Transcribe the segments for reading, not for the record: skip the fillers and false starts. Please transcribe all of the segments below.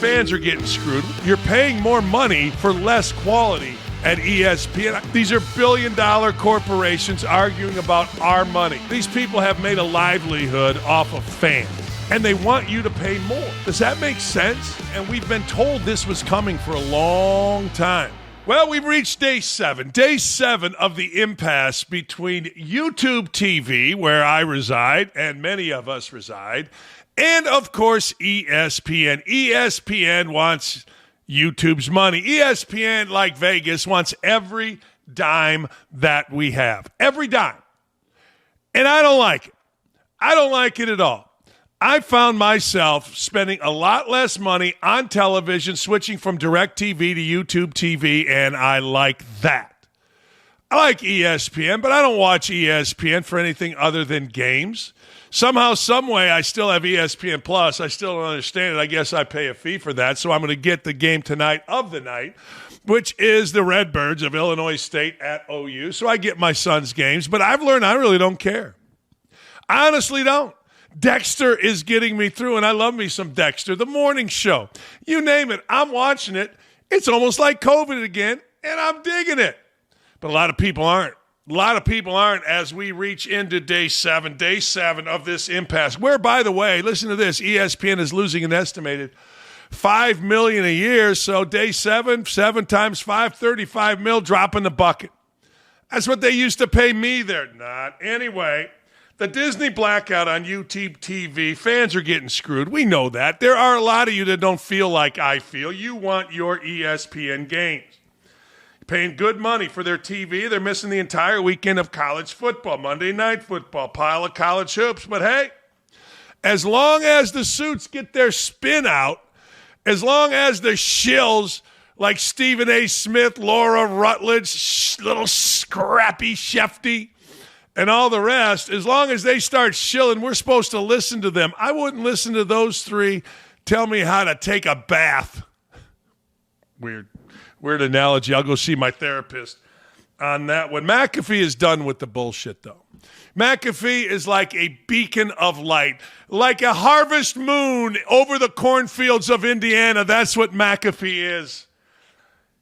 fans are getting screwed. You're paying more money for less quality at ESPN. These are billion-dollar corporations arguing about our money. These people have made a livelihood off of fans, and they want you to pay more. Does that make sense? And we've been told this was coming for a long time. Well, we've reached day 7 of the impasse between YouTube TV, where I reside, and many of us reside, and, of course, ESPN. ESPN wants YouTube's money. ESPN, like Vegas, wants every dime that we have. Every dime. And I don't like it. I don't like it at all. I found myself spending a lot less money on television, switching from DirecTV to YouTube TV, and I like that. I like ESPN, but I don't watch ESPN for anything other than games. Somehow, some way, I still have ESPN Plus. I still don't understand it. I guess I pay a fee for that, so I'm going to get the game tonight of the night, which is the Redbirds of Illinois State at OU. So I get my son's games, but I've learned I really don't care. I honestly don't. Dexter is getting me through, and I love me some Dexter. The morning show. You name it, I'm watching it. It's almost like COVID again, and I'm digging it. But a lot of people aren't. A lot of people aren't as we reach into day 7 of this impasse, where, by the way, listen to this, ESPN is losing an estimated $5 million a year, so day 7 times 5, 35 mil, drop in the bucket. That's what they used to pay me. They're not. Anyway, the Disney blackout on YouTube TV, fans are getting screwed. We know that. There are a lot of you that don't feel like I feel. You want your ESPN games. Paying good money for their TV. They're missing the entire weekend of college football, Monday Night Football, pile of college hoops. But hey, as long as the suits get their spin out, as long as the shills like Stephen A. Smith, Laura Rutledge, little Scrappy Shefty, and all the rest, as long as they start shilling, we're supposed to listen to them. I wouldn't listen to those three tell me how to take a bath. Weird analogy. I'll go see my therapist on that one. McAfee is done with the bullshit, though. McAfee is like a beacon of light, like a harvest moon over the cornfields of Indiana. That's what McAfee is.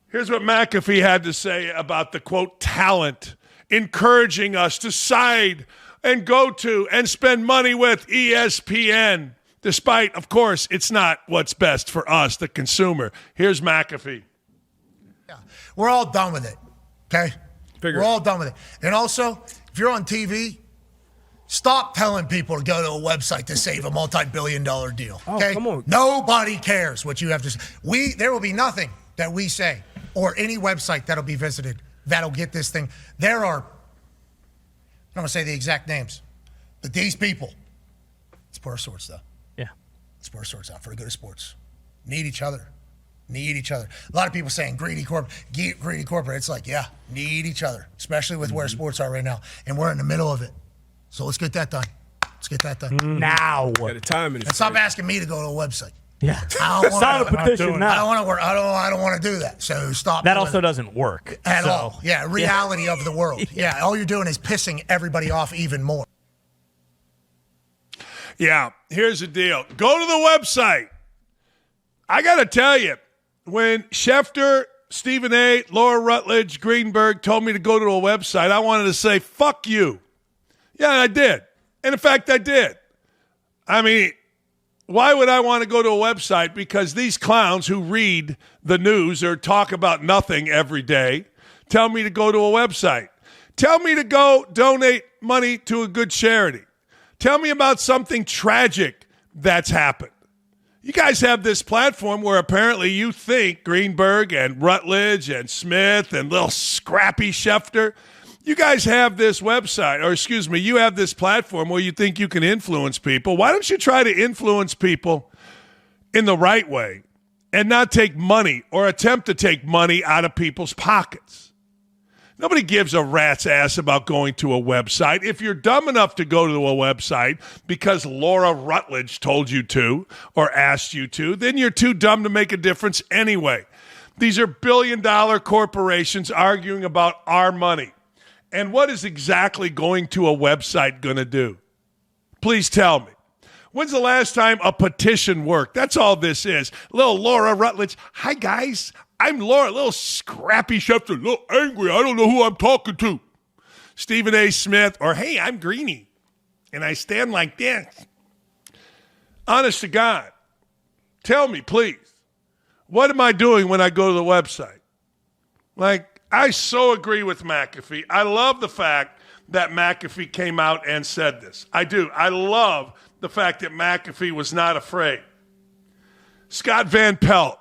Here's what McAfee had to say about the, quote, talent, encouraging us to side and go to and spend money with ESPN, despite, of course, it's not what's best for us, the consumer. Here's McAfee. Yeah, we're all done with it, okay? We're all done with it. And also, if you're on TV, stop telling people to go to a website to save a multi-billion-dollar deal, okay? Oh, come on. Nobody cares what you have to say. There will be nothing that we say or any website that'll be visited that'll get this thing. There are, I'm not going to say the exact names, but these people, it's poor sorts, though. Yeah. It's poor sorts out for the good of sports. Need each other. Need each other. A lot of people saying greedy corporate. It's like, yeah, need each other, especially with where sports are right now. And we're in the middle of it. So let's get that done. Now. Got a time in it. And stop asking me to go to a website. Yeah. I don't Sign a petition now. I don't want to work. I don't want to do that. So stop. That also doesn't work. At all. Yeah, reality of the world. Yeah, all you're doing is pissing everybody off even more. Yeah, here's the deal. Go to the website. I got to tell you, when Schefter, Stephen A., Laura Rutledge, Greenberg told me to go to a website, I wanted to say, fuck you. Yeah, I did. And in fact, I did. I mean, why would I want to go to a website? Because these clowns who read the news or talk about nothing every day tell me to go to a website. Tell me to go donate money to a good charity. Tell me about something tragic that's happened. You guys have this platform where apparently you think Greenberg and Rutledge and Smith and little Scrappy Schefter, you guys have this website, or excuse me, you have this platform where you think you can influence people. Why don't you try to influence people in the right way and not take money or attempt to take money out of people's pockets? Nobody gives a rat's ass about going to a website. If you're dumb enough to go to a website because Laura Rutledge told you to or asked you to, then you're too dumb to make a difference anyway. These are billion-dollar corporations arguing about our money. And what is exactly going to a website going to do? Please tell me. When's the last time a petition worked? That's all this is. Little Laura Rutledge. Hi, guys. I'm Laura. Little scrappy Schefter. A little angry. I don't know who I'm talking to. Stephen A. Smith. Or, hey, I'm Greeny. And I stand like this. Honest to God. Tell me, please. What am I doing when I go to the website? Like, I so agree with McAfee. I love the fact that McAfee came out and said this. I do. I love the fact that McAfee was not afraid. Scott Van Pelt.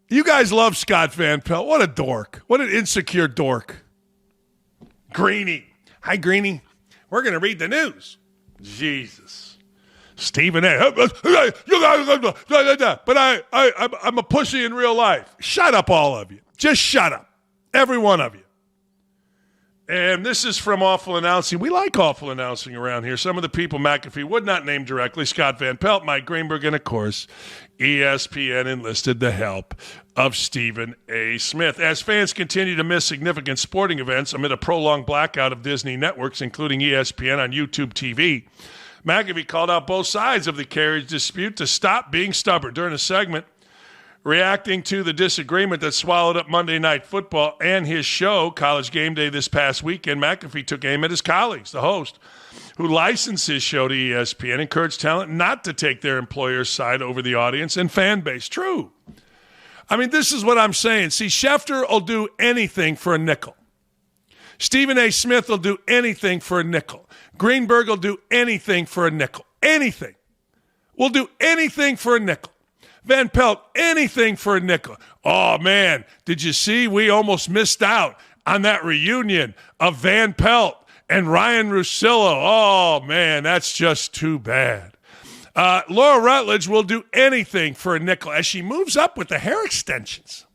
You guys love Scott Van Pelt. What a dork. What an insecure dork. Greeny. Hi, Greeny. We're going to read the news. Jesus. Stephen A. But I'm a pussy in real life. Shut up, all of you. Just shut up. Every one of you. And this is from Awful Announcing. We like awful announcing around here. Some of the people McAfee would not name directly, Scott Van Pelt, Mike Greenberg, and, of course, ESPN enlisted the help of Stephen A. Smith. As fans continue to miss significant sporting events amid a prolonged blackout of Disney networks, including ESPN on YouTube TV, McAfee called out both sides of the carriage dispute to stop being stubborn during a segment reacting to the disagreement that swallowed up Monday Night Football and his show, College Game Day, this past weekend. McAfee took aim at his colleagues. The host, who licensed his show to ESPN, encouraged talent not to take their employer's side over the audience and fan base. True. I mean, this is what I'm saying. See, Schefter will do anything for a nickel. Stephen A. Smith will do anything for a nickel. Greenberg will do anything for a nickel. Anything. We'll do anything for a nickel. Van Pelt, anything for a nickel. Oh, man, did you see? We almost missed out on that reunion of Van Pelt and Ryan Russillo. Oh, man, that's just too bad. Laura Rutledge will do anything for a nickel as she moves up with the hair extensions.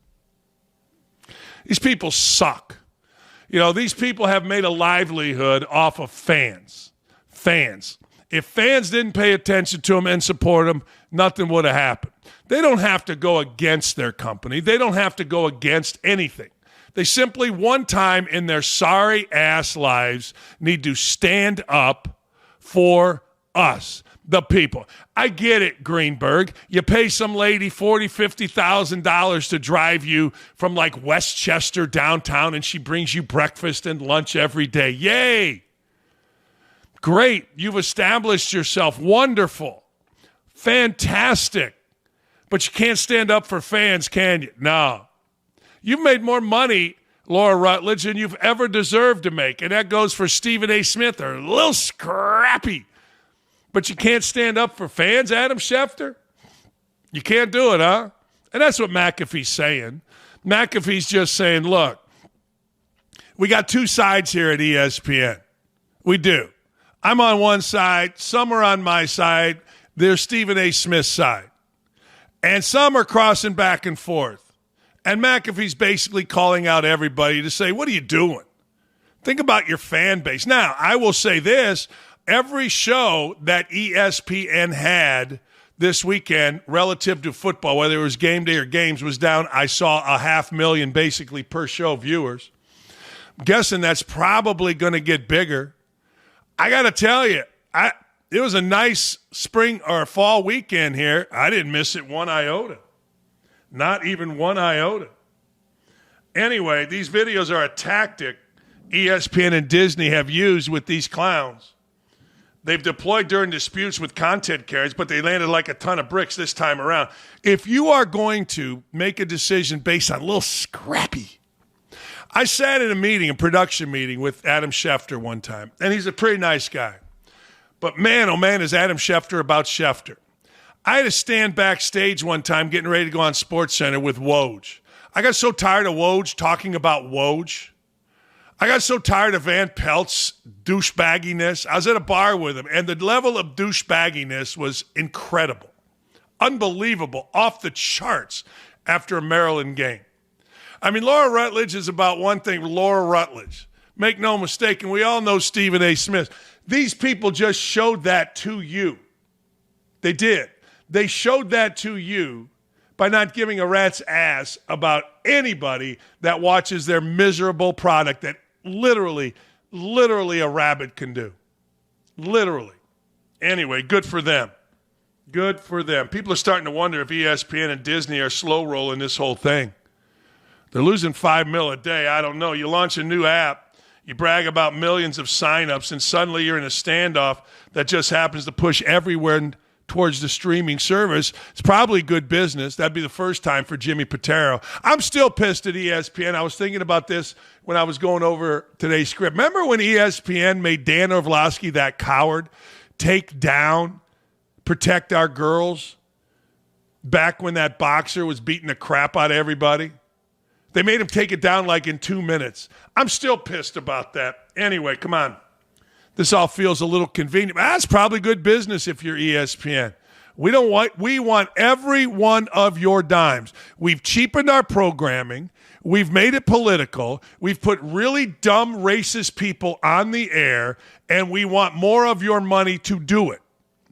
These people suck. You know, these people have made a livelihood off of fans. Fans. If fans didn't pay attention to them and support them, nothing would have happened. They don't have to go against their company. They don't have to go against anything. They simply, one time in their sorry-ass lives, need to stand up for us, the people. I get it, Greenberg. You pay some lady $40,000, $50,000 to drive you from like Westchester downtown, and she brings you breakfast and lunch every day. Yay! Great. You've established yourself. Wonderful. Fantastic. But you can't stand up for fans, can you? No. You've made more money, Laura Rutledge, than you've ever deserved to make. And that goes for Stephen A. Smith. They're a little scrappy. But you can't stand up for fans, Adam Schefter? You can't do it, huh? And that's what McAfee's saying. McAfee's just saying, look, we got two sides here at ESPN. We do. I'm on one side. Some are on my side. There's Stephen A. Smith's side. And some are crossing back and forth. And McAfee's basically calling out everybody to say, what are you doing? Think about your fan base. Now, I will say this. Every show that ESPN had this weekend relative to football, whether it was game day or games, was down. I saw 500,000 basically per show viewers. I'm guessing that's probably going to get bigger. I got to tell you, it was a nice spring or fall weekend here. I didn't miss it one iota. Not even one iota. Anyway, these videos are a tactic ESPN and Disney have used with these clowns. They've deployed during disputes with content carriers, but they landed like a ton of bricks this time around. If you are going to make a decision based on a little scrappy, I sat in a production meeting with Adam Schefter one time, and he's a pretty nice guy. But man, oh man, is Adam Schefter about Schefter. I had to stand backstage one time getting ready to go on SportsCenter with Woj. I got so tired of Woj talking about Woj. I got so tired of Van Pelt's douchebagginess. I was at a bar with him, and the level of douchebagginess was incredible. Unbelievable, off the charts after a Maryland game. I mean, Laura Rutledge is about one thing, Laura Rutledge. Make no mistake, and we all know Stephen A. Smith. These people just showed that to you. They did. They showed that to you by not giving a rat's ass about anybody that watches their miserable product that literally a rabbit can do. Literally. Anyway, good for them. Good for them. People are starting to wonder if ESPN and Disney are slow rolling this whole thing. They're losing $5 million a day. I don't know. You launch a new app, you brag about millions of signups, and suddenly you're in a standoff that just happens to push everywhere towards the streaming service. It's probably good business. That'd be the first time for Jimmy Pitaro. I'm still pissed at ESPN. I was thinking about this when I was going over today's script. Remember when ESPN made Dan Orlovsky, that coward, take down Protect Our Girls back when that boxer was beating the crap out of everybody? They made him take it down like in 2 minutes. I'm still pissed about that. Anyway, come on. This all feels a little convenient. That's probably good business if you're ESPN. We want every one of your dimes. We've cheapened our programming. We've made it political. We've put really dumb, racist people on the air, and we want more of your money to do it.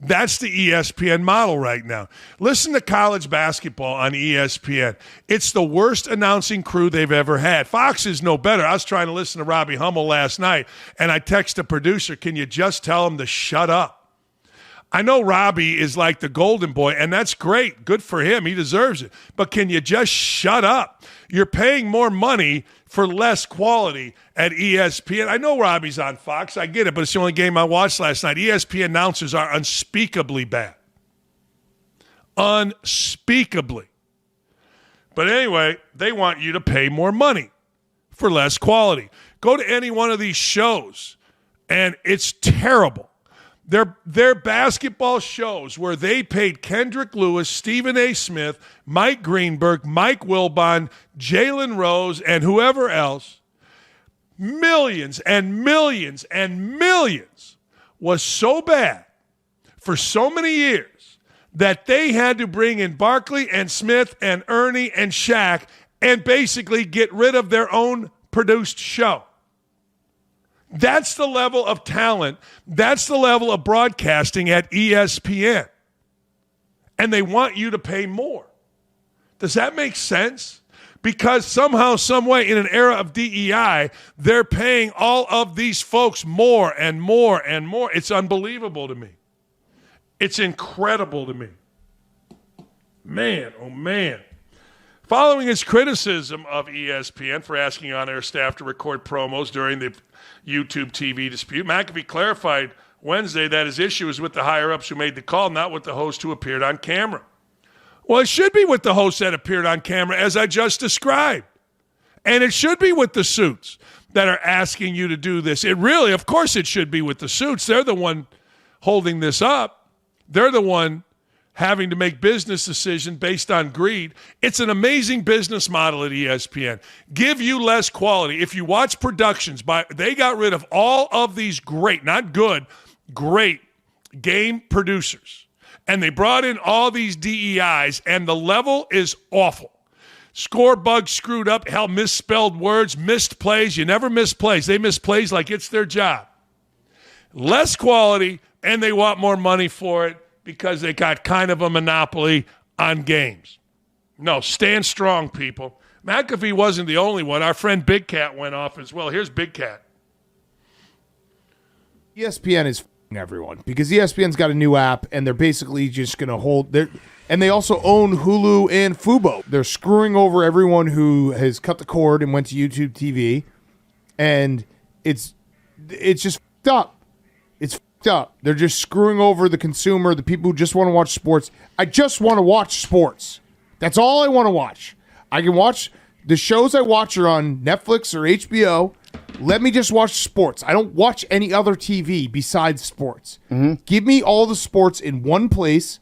That's the ESPN model right now. Listen to college basketball on ESPN. It's the worst announcing crew they've ever had. Fox is no better. I was trying to listen to Robbie Hummel last night, and I text the producer, can you just tell him to shut up? I know Robbie is like the golden boy, and that's great. Good for him. He deserves it. But can you just shut up? You're paying more money for less quality at ESPN. I know Robbie's on Fox. I get it, but it's the only game I watched last night. ESPN announcers are unspeakably bad. Unspeakably. But anyway, they want you to pay more money for less quality. Go to any one of these shows, and it's terrible. They're basketball shows where they paid Kendrick Lewis, Stephen A. Smith, Mike Greenberg, Mike Wilbon, Jalen Rose, and whoever else millions and millions and millions was so bad for so many years that they had to bring in Barkley and Smith and Ernie and Shaq and basically get rid of their own produced show. That's the level of talent. That's the level of broadcasting at ESPN. And they want you to pay more. Does that make sense? Because somehow, some way, in an era of DEI, they're paying all of these folks more and more and more. It's unbelievable to me. It's incredible to me. Man, oh man. Following his criticism of ESPN for asking on-air staff to record promos during the YouTube TV dispute, McAfee clarified Wednesday that his issue is with the higher-ups who made the call, not with the host who appeared on camera. Well, it should be with the host that appeared on camera, as I just described. And it should be with the suits that are asking you to do this. Of course it should be with the suits. They're the one holding this up. They're the one having to make business decisions based on greed. It's an amazing business model at ESPN. Give you less quality. If you watch productions, they got rid of all of these great, not good, great game producers. And they brought in all these DEIs, and the level is awful. Score bugs screwed up, hell, misspelled words, missed plays. You never miss plays. They miss plays like it's their job. Less quality, and they want more money for it, because they got kind of a monopoly on games. No, stand strong, people. McAfee wasn't the only one. Our friend Big Cat went off as well. Here's Big Cat. ESPN is f***ing everyone because ESPN's got a new app, and they're basically just going to hold their. And they also own Hulu and Fubo. They're screwing over everyone who has cut the cord and went to YouTube TV, and it's just f***ed up. It's f***ed up. They're just screwing over the consumer, the people who just want to watch sports. I just want to watch sports. That's all I want to watch. I can watch the shows I watch are on Netflix or HBO. Let me just watch sports. I don't watch any other TV besides sports. Mm-hmm. Give me all the sports in one place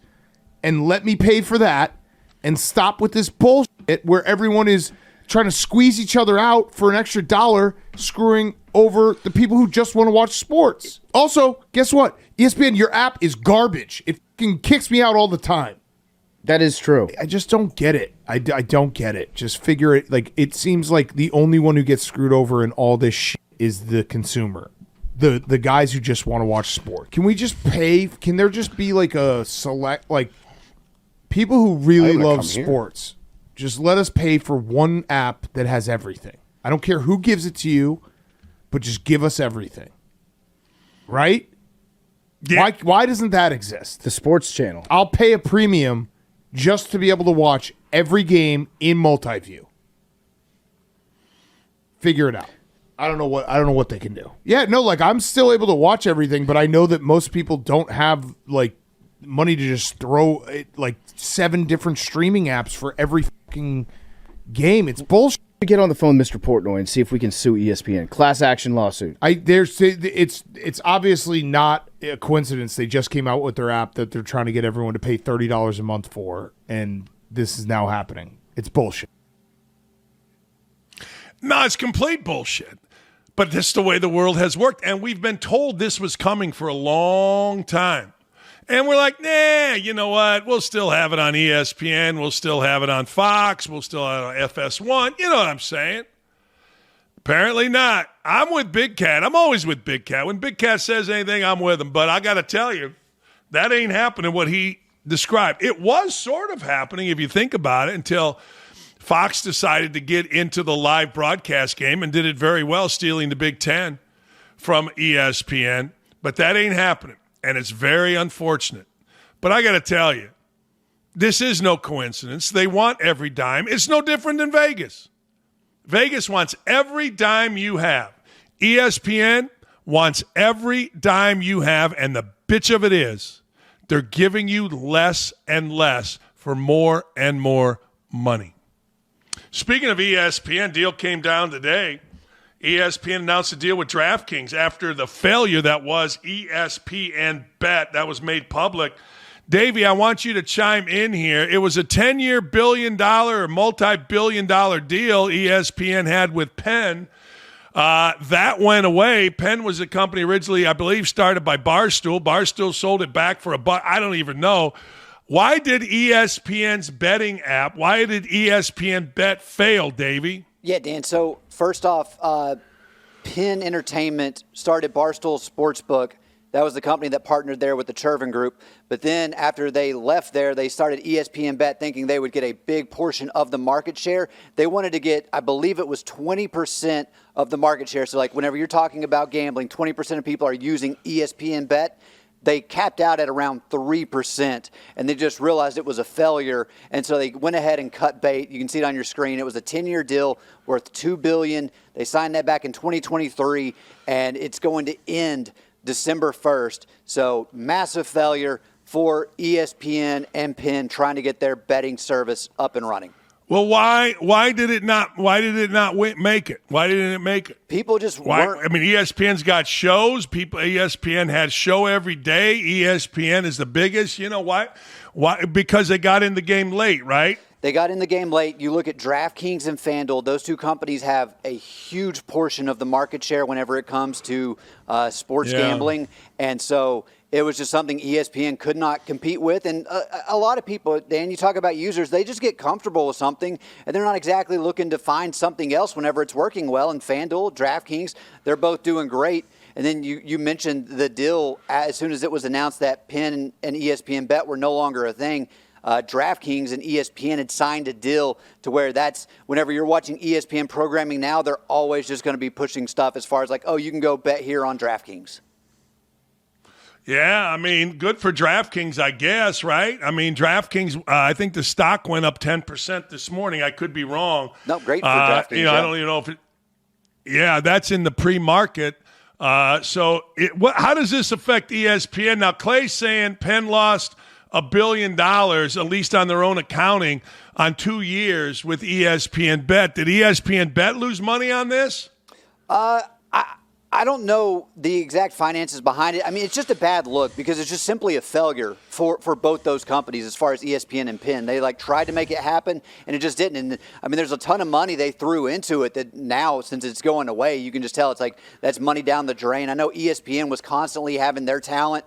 and let me pay for that and stop with this bullshit where everyone is trying to squeeze each other out for an extra $1, screwing over the people who just want to watch sports. Also, guess what? ESPN, your app is garbage. It fucking kicks me out all the time. That is true. I just don't get it. I don't get it. Just figure it. Like, it seems like the only one who gets screwed over in all this shit is the consumer. The guys who just want to watch sport. Can we just pay? Can there just be like a select, like, people who really love sports? Just let us pay for one app that has everything. I don't care who gives it to you, but just give us everything. Right? Why doesn't that exist? The sports channel. I'll pay a premium just to be able to watch every game in multi-view. Figure it out. I don't know what they can do. Yeah, no, like I'm still able to watch everything, but I know that most people don't have like money to just throw like 7 different streaming apps for every fucking game. It's bullshit. Get on the phone with Mr. Portnoy and see if we can sue ESPN. Class action lawsuit. It's obviously not a coincidence. They just came out with their app that they're trying to get everyone to pay $30 a month for, and this is now happening. It's bullshit. No, it's complete bullshit. But this is the way the world has worked, and we've been told this was coming for a long time. And we're like, nah, you know what? We'll still have it on ESPN. We'll still have it on Fox. We'll still have it on FS1. You know what I'm saying? Apparently not. I'm with Big Cat. I'm always with Big Cat. When Big Cat says anything, I'm with him. But I got to tell you, that ain't happening what he described. It was sort of happening, if you think about it, until Fox decided to get into the live broadcast game and did it very well, stealing the Big Ten from ESPN. But that ain't happening. And it's very unfortunate. But I got to tell you, this is no coincidence. They want every dime. It's no different than Vegas. Vegas wants every dime you have. ESPN wants every dime you have. And the bitch of it is, they're giving you less and less for more and more money. Speaking of ESPN, deal came down today. ESPN announced a deal with DraftKings after the failure that was ESPN Bet that was made public. Davey, I want you to chime in here. It was a 10-year billion-dollar or multi-billion-dollar deal ESPN had with Penn. That went away. Penn was a company originally, I believe, started by Barstool. Barstool sold it back for $1. I don't even know. Why did ESPN's betting app, why did ESPN Bet fail, Davey? Yeah, Dan. So first off, Penn Entertainment started Barstool Sportsbook. That was the company that partnered there with the Chervin Group. But then after they left there, they started ESPN Bet thinking they would get a big portion of the market share. They wanted to get, I believe it was 20% of the market share. So like whenever you're talking about gambling, 20% of people are using ESPN Bet. They capped out at around 3%, and they just realized it was a failure, and so they went ahead and cut bait. You can see it on your screen. It was a 10-year deal worth $2 billion. They signed that back in 2023, and it's going to end December 1st. So massive failure for ESPN and Penn trying to get their betting service up and running. Well, why did it not make it? Why didn't it make it? People just weren't. I mean, ESPN's got shows. ESPN has show every day. ESPN is the biggest. You know why? Why? Because they got in the game late, right? They got in the game late. You look at DraftKings and FanDuel. Those two companies have a huge portion of the market share whenever it comes to sports gambling. And so it was just something ESPN could not compete with. And a lot of people, Dan, you talk about users, they just get comfortable with something, and they're not exactly looking to find something else whenever it's working well. And FanDuel, DraftKings, they're both doing great. And then you mentioned the deal as soon as it was announced that Penn and ESPN Bet were no longer a thing. DraftKings and ESPN had signed a deal to where that's whenever you're watching ESPN programming now, they're always just going to be pushing stuff as far as like, oh, you can go bet here on DraftKings. Yeah, I mean, good for DraftKings, I guess, right? I mean, DraftKings, I think the stock went up 10% this morning. I could be wrong. No, great for DraftKings. I don't even know if it. Yeah, that's in the pre-market. How does this affect ESPN? Now, Clay's saying Penn lost $1 billion, at least on their own accounting, on 2 years with ESPN Bet. Did ESPN Bet lose money on this? I don't know the exact finances behind it. I mean, it's just a bad look because it's just simply a failure for both those companies as far as ESPN and Penn. They tried to make it happen, and it just didn't. And I mean, there's a ton of money they threw into it that now, since it's going away, you can just tell it's like that's money down the drain. I know ESPN was constantly having their talent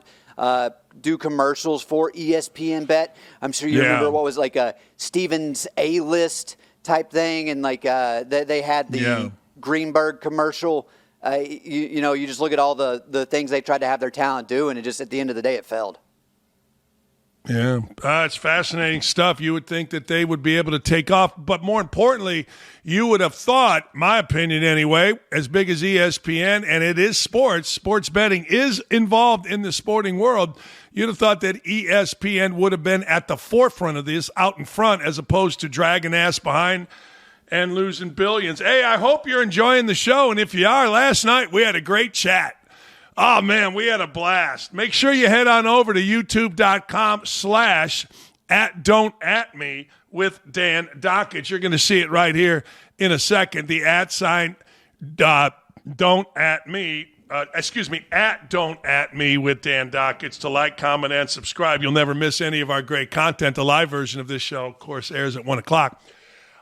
do commercials for ESPN Bet. I'm sure you remember what was like a Stevens A-list type thing, and they had the Greenberg commercial. You just look at all the things they tried to have their talent do, and it just at the end of the day it failed. Yeah, it's fascinating stuff. You would think that they would be able to take off, but more importantly, you would have thought, my opinion anyway, as big as ESPN, and it is sports betting is involved in the sporting world, you'd have thought that ESPN would have been at the forefront of this, out in front, as opposed to dragging ass behind and losing billions. Hey, I hope you're enjoying the show, and if you are, last night we had a great chat. Oh, man, we had a blast. Make sure you head on over to youtube.com/@don'tatme with Dan Dakich. You're going to see it right here in a second. The @ don't at me. @don't at me with Dan Dakich to like, comment, and subscribe. You'll never miss any of our great content. The live version of this show, of course, airs at 1 o'clock.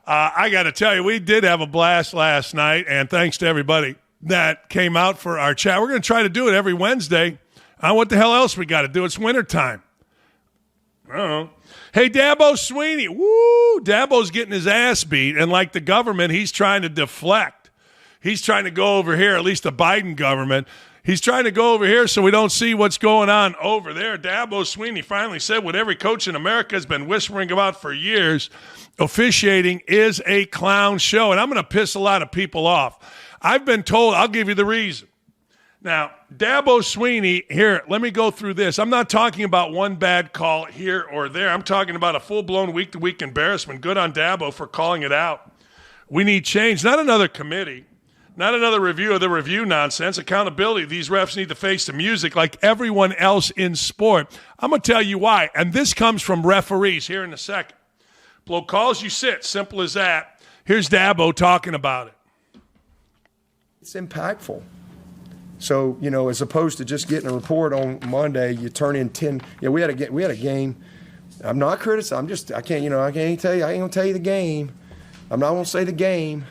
I got to tell you, we did have a blast last night, and thanks to everybody that came out for our chat. We're going to try to do it every Wednesday. What the hell else we got to do? It's wintertime. I don't know. Hey, Dabo Swinney. Woo! Dabo's getting his ass beat, and like the government, he's trying to deflect. He's trying to go over here, at least the Biden government. He's trying to go over here so we don't see what's going on over there. Dabo Swinney finally said what every coach in America has been whispering about for years. Officiating is a clown show, and I'm going to piss a lot of people off. I've been told, I'll give you the reason. Now, Dabo Swinney, here, let me go through this. I'm not talking about one bad call here or there. I'm talking about a full-blown week-to-week embarrassment. Good on Dabo for calling it out. We need change, not another committee, not another review of the review nonsense. Accountability. These refs need to face the music like everyone else in sport. I'm going to tell you why, and this comes from referees here in a second. Blow calls, you sit. Simple as that. Here's Dabo talking about it. It's impactful. So, as opposed to just getting a report on Monday, you turn in 10. We had a game. I'm not criticizing. I can't tell you. I ain't gonna tell you the game. I'm not gonna say the game,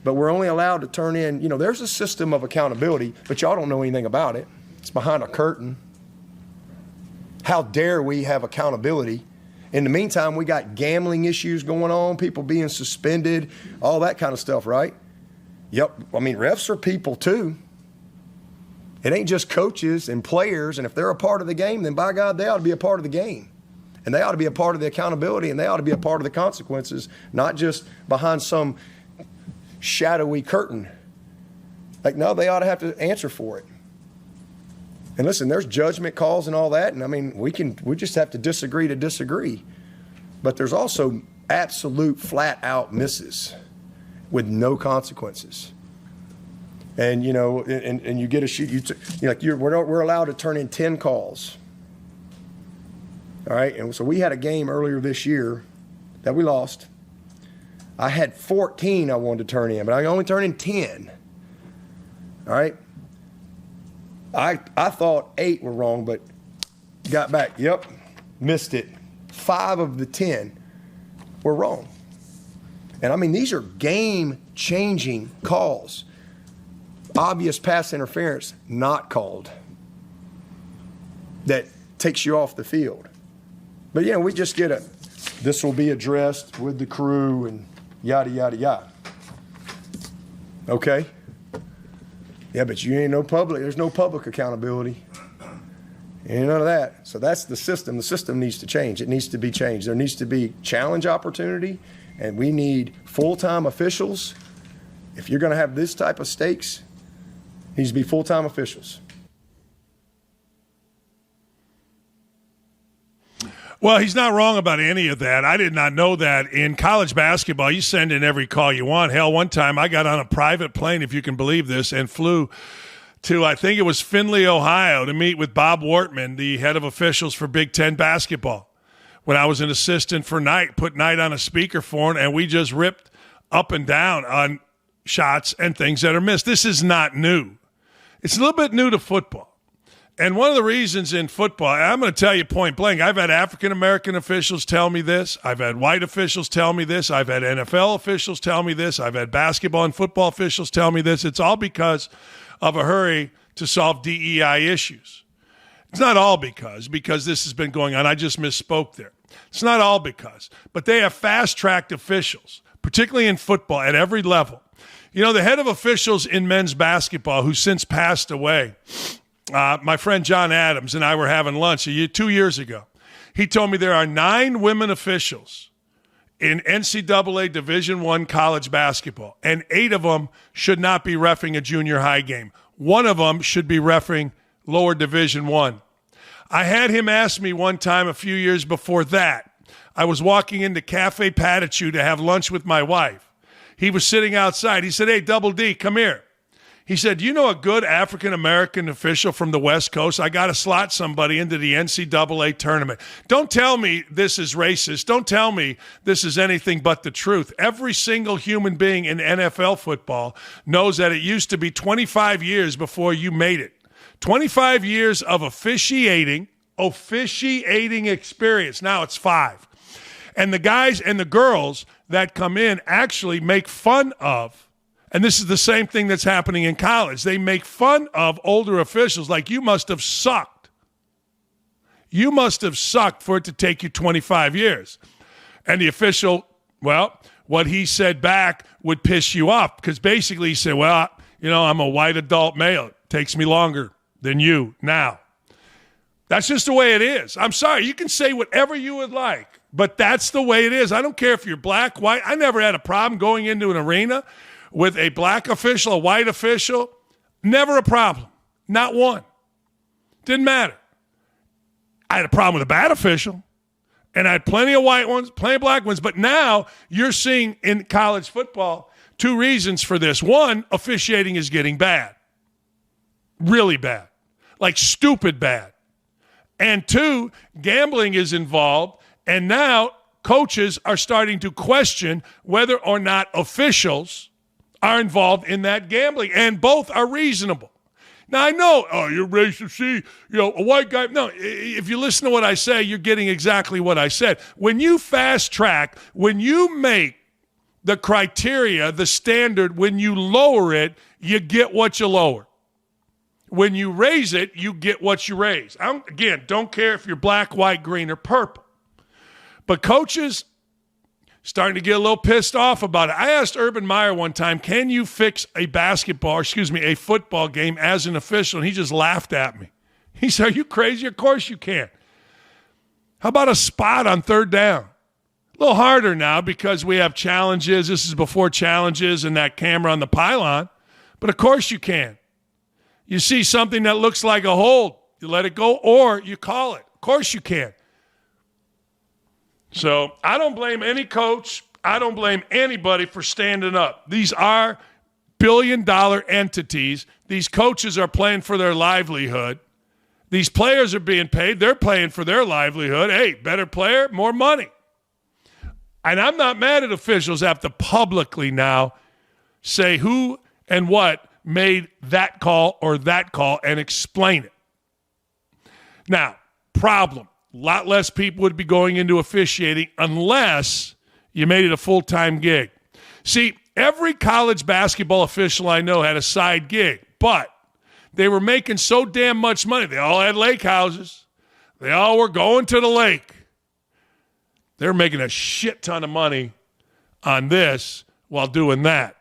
but we're only allowed to turn in. There's a system of accountability, but y'all don't know anything about it. It's behind a curtain. How dare we have accountability? In the meantime, we got gambling issues going on, people being suspended, all that kind of stuff, right? Yep. Refs are people too. It ain't just coaches and players, and if they're a part of the game, then by God, they ought to be a part of the game. And they ought to be a part of the accountability, and they ought to be a part of the consequences, not just behind some shadowy curtain. No, they ought to have to answer for it. And listen, there's judgment calls and all that, and we just have to disagree. But there's also absolute flat-out misses with no consequences. And and you get a shoot. We're allowed to turn in 10 calls. All right, and so we had a game earlier this year that we lost. I had 14 I wanted to turn in, but I only turned in 10. All right. I thought 8 were wrong, but got back. Yep, missed it. 5 of the 10 were wrong. And these are game-changing calls. Obvious pass interference not called. That takes you off the field. But we just get this will be addressed with the crew and yada, yada, yada. Okay. Yeah, but you ain't there's no public accountability. Ain't none of that. So that's the system. The system needs to change. It needs to be changed. There needs to be challenge opportunity, and we need full-time officials. If you're going to have this type of stakes, it needs to be full-time officials. Well, he's not wrong about any of that. I did not know that. In college basketball, you send in every call you want. Hell, one time I got on a private plane, if you can believe this, and flew to, I think it was Findlay, Ohio, to meet with Bob Wortman, the head of officials for Big Ten basketball. When I was an assistant for Knight, put Knight on a speakerphone, and we just ripped up and down on shots and things that are missed. This is not new. It's a little bit new to football. And one of the reasons in football, I'm going to tell you point blank, I've had African-American officials tell me this. I've had white officials tell me this. I've had NFL officials tell me this. I've had basketball and football officials tell me this. It's all because of a hurry to solve DEI issues. It's not all because this has been going on. I just misspoke there. It's not all because. But they have fast-tracked officials, particularly in football, at every level. The head of officials in men's basketball, who's since passed away, my friend John Adams and I were having lunch 2 years ago. He told me there are 9 women officials in NCAA Division I college basketball, and 8 of them should not be reffing a junior high game. 1 of them should be reffing lower Division I. I had him ask me one time a few years before that. I was walking into Cafe Patachu to have lunch with my wife. He was sitting outside. He said, "Hey, Double D, come here." He said, "Do you know a good African-American official from the West Coast? I got to slot somebody into the NCAA tournament." Don't tell me this is racist. Don't tell me this is anything but the truth. Every single human being in NFL football knows that it used to be 25 years before you made it. 25 years of officiating experience. Now it's 5. And the guys and the girls that come in actually make fun of, and this is the same thing that's happening in college, they make fun of older officials like, you must have sucked. You must have sucked for it to take you 25 years. And the official, well, what he said back would piss you off, because basically he said, well, I'm a white adult male. It takes me longer than you now. That's just the way it is. I'm sorry. You can say whatever you would like, but that's the way it is. I don't care if you're black, white. I never had a problem going into an arena with a black official, a white official. Never a problem. Not one. Didn't matter. I had a problem with a bad official, and I had plenty of white ones, plenty of black ones. But now you're seeing in college football 2 reasons for this. 1, officiating is getting bad. Really bad. Like stupid bad. And 2, gambling is involved, and now coaches are starting to question whether or not officials are involved in that gambling, and both are reasonable. Now, I know, you're racist, see, a white guy. No, if you listen to what I say, you're getting exactly what I said. When you fast track, when you make the criteria, the standard, when you lower it, you get what you lower. When you raise it, you get what you raise. Again, don't care if you're black, white, green, or purple. But coaches starting to get a little pissed off about it. I asked Urban Meyer one time, can you fix a football game as an official? And he just laughed at me. He said, are you crazy? Of course you can. How about a spot on 3rd down? A little harder now because we have challenges. This is before challenges and that camera on the pylon. But of course you can. You see something that looks like a hold, you let it go, or you call it. Of course you can. So I don't blame any coach. I don't blame anybody for standing up. These are billion-dollar entities. These coaches are playing for their livelihood. These players are being paid. They're playing for their livelihood. Hey, better player, more money. And I'm not mad at officials have to publicly now say who and what made that call or that call and explain it. Now, problem. A lot less people would be going into officiating unless you made it a full-time gig. See, every college basketball official I know had a side gig, but they were making so damn much money. They all had lake houses. They all were going to the lake. They're making a shit ton of money on this while doing that.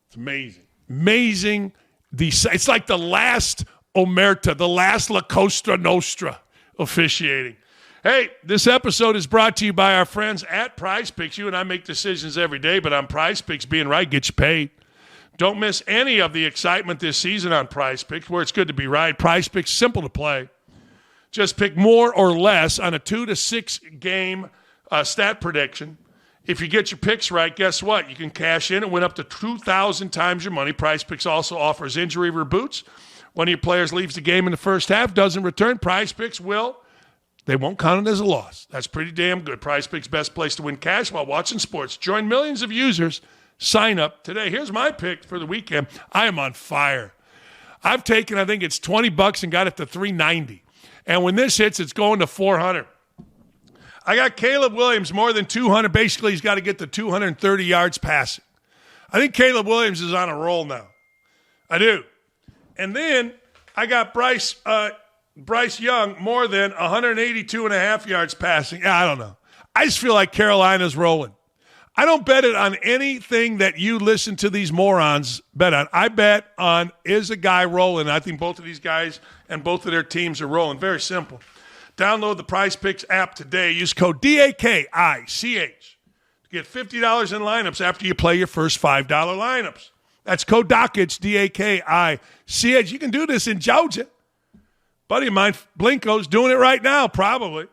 It's amazing. Amazing. It's like the last Omerta, the last La Costa Nostra officiating. Hey, this episode is brought to you by our friends at Prize Picks. You and I make decisions every day, but on Prize Picks, being right gets you paid. Don't miss any of the excitement this season on Prize Picks, where it's good to be right. Prize Picks, simple to play. Just pick more or less on a 2 to 6 game stat prediction. If you get your picks right, guess what? You can cash in and win up to 2,000 times your money. Prize Picks also offers injury reboots. One of your players leaves the game in the first half, doesn't return. Prize Picks they won't count it as a loss. That's pretty damn good. Prize Picks, best place to win cash while watching sports. Join millions of users. Sign up today. Here's my pick for the weekend. I am on fire. I've taken, I think it's $20 and got it to $3.90. And when this hits, it's going to $400. I got Caleb Williams more than 200. Basically, he's got to get to 230 yards passing. I think Caleb Williams is on a roll now. I do. And then I got Bryce Young more than 182.5 yards passing. I don't know. I just feel like Carolina's rolling. I don't bet it on anything that you listen to these morons bet on. I bet on, is a guy rolling? I think both of these guys and both of their teams are rolling. Very simple. Download the Prize Picks app today. Use code DAKICH to get $50 in lineups after you play your first $5 lineups. That's code Dakich, DAKICH. You can do this in Georgia. Buddy of mine, Blinko's doing it right now, probably.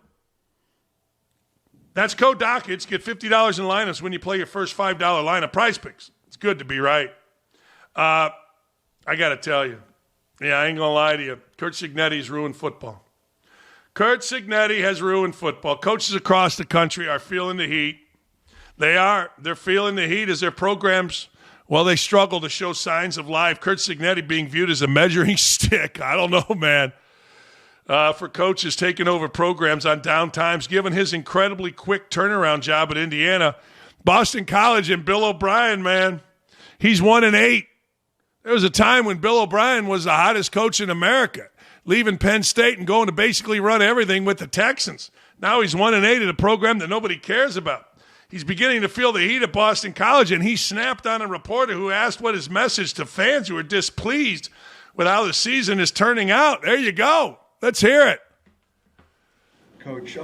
That's code Dakich. Get $50 in lineups when you play your first $5 lineup. Prize Picks. It's good to be right. I got to tell you. Yeah, I ain't going to lie to you. Curt Cignetti's ruined football. Curt Cignetti has ruined football. Coaches across the country are feeling the heat. They are. They're feeling the heat as their programs, well, they struggle to show signs of life. Curt Cignetti being viewed as a measuring stick. I don't know, man. For coaches taking over programs on down times, given his incredibly quick turnaround job at Indiana. Boston College and Bill O'Brien, man, he's 1-8. There was a time when Bill O'Brien was the hottest coach in America, leaving Penn State and going to basically run everything with the Texans. Now he's 1-8 at a program that nobody cares about. He's beginning to feel the heat at Boston College, and he snapped on a reporter who asked what his message to fans who are displeased with how the season is turning out. There you go. Let's hear it. Coach,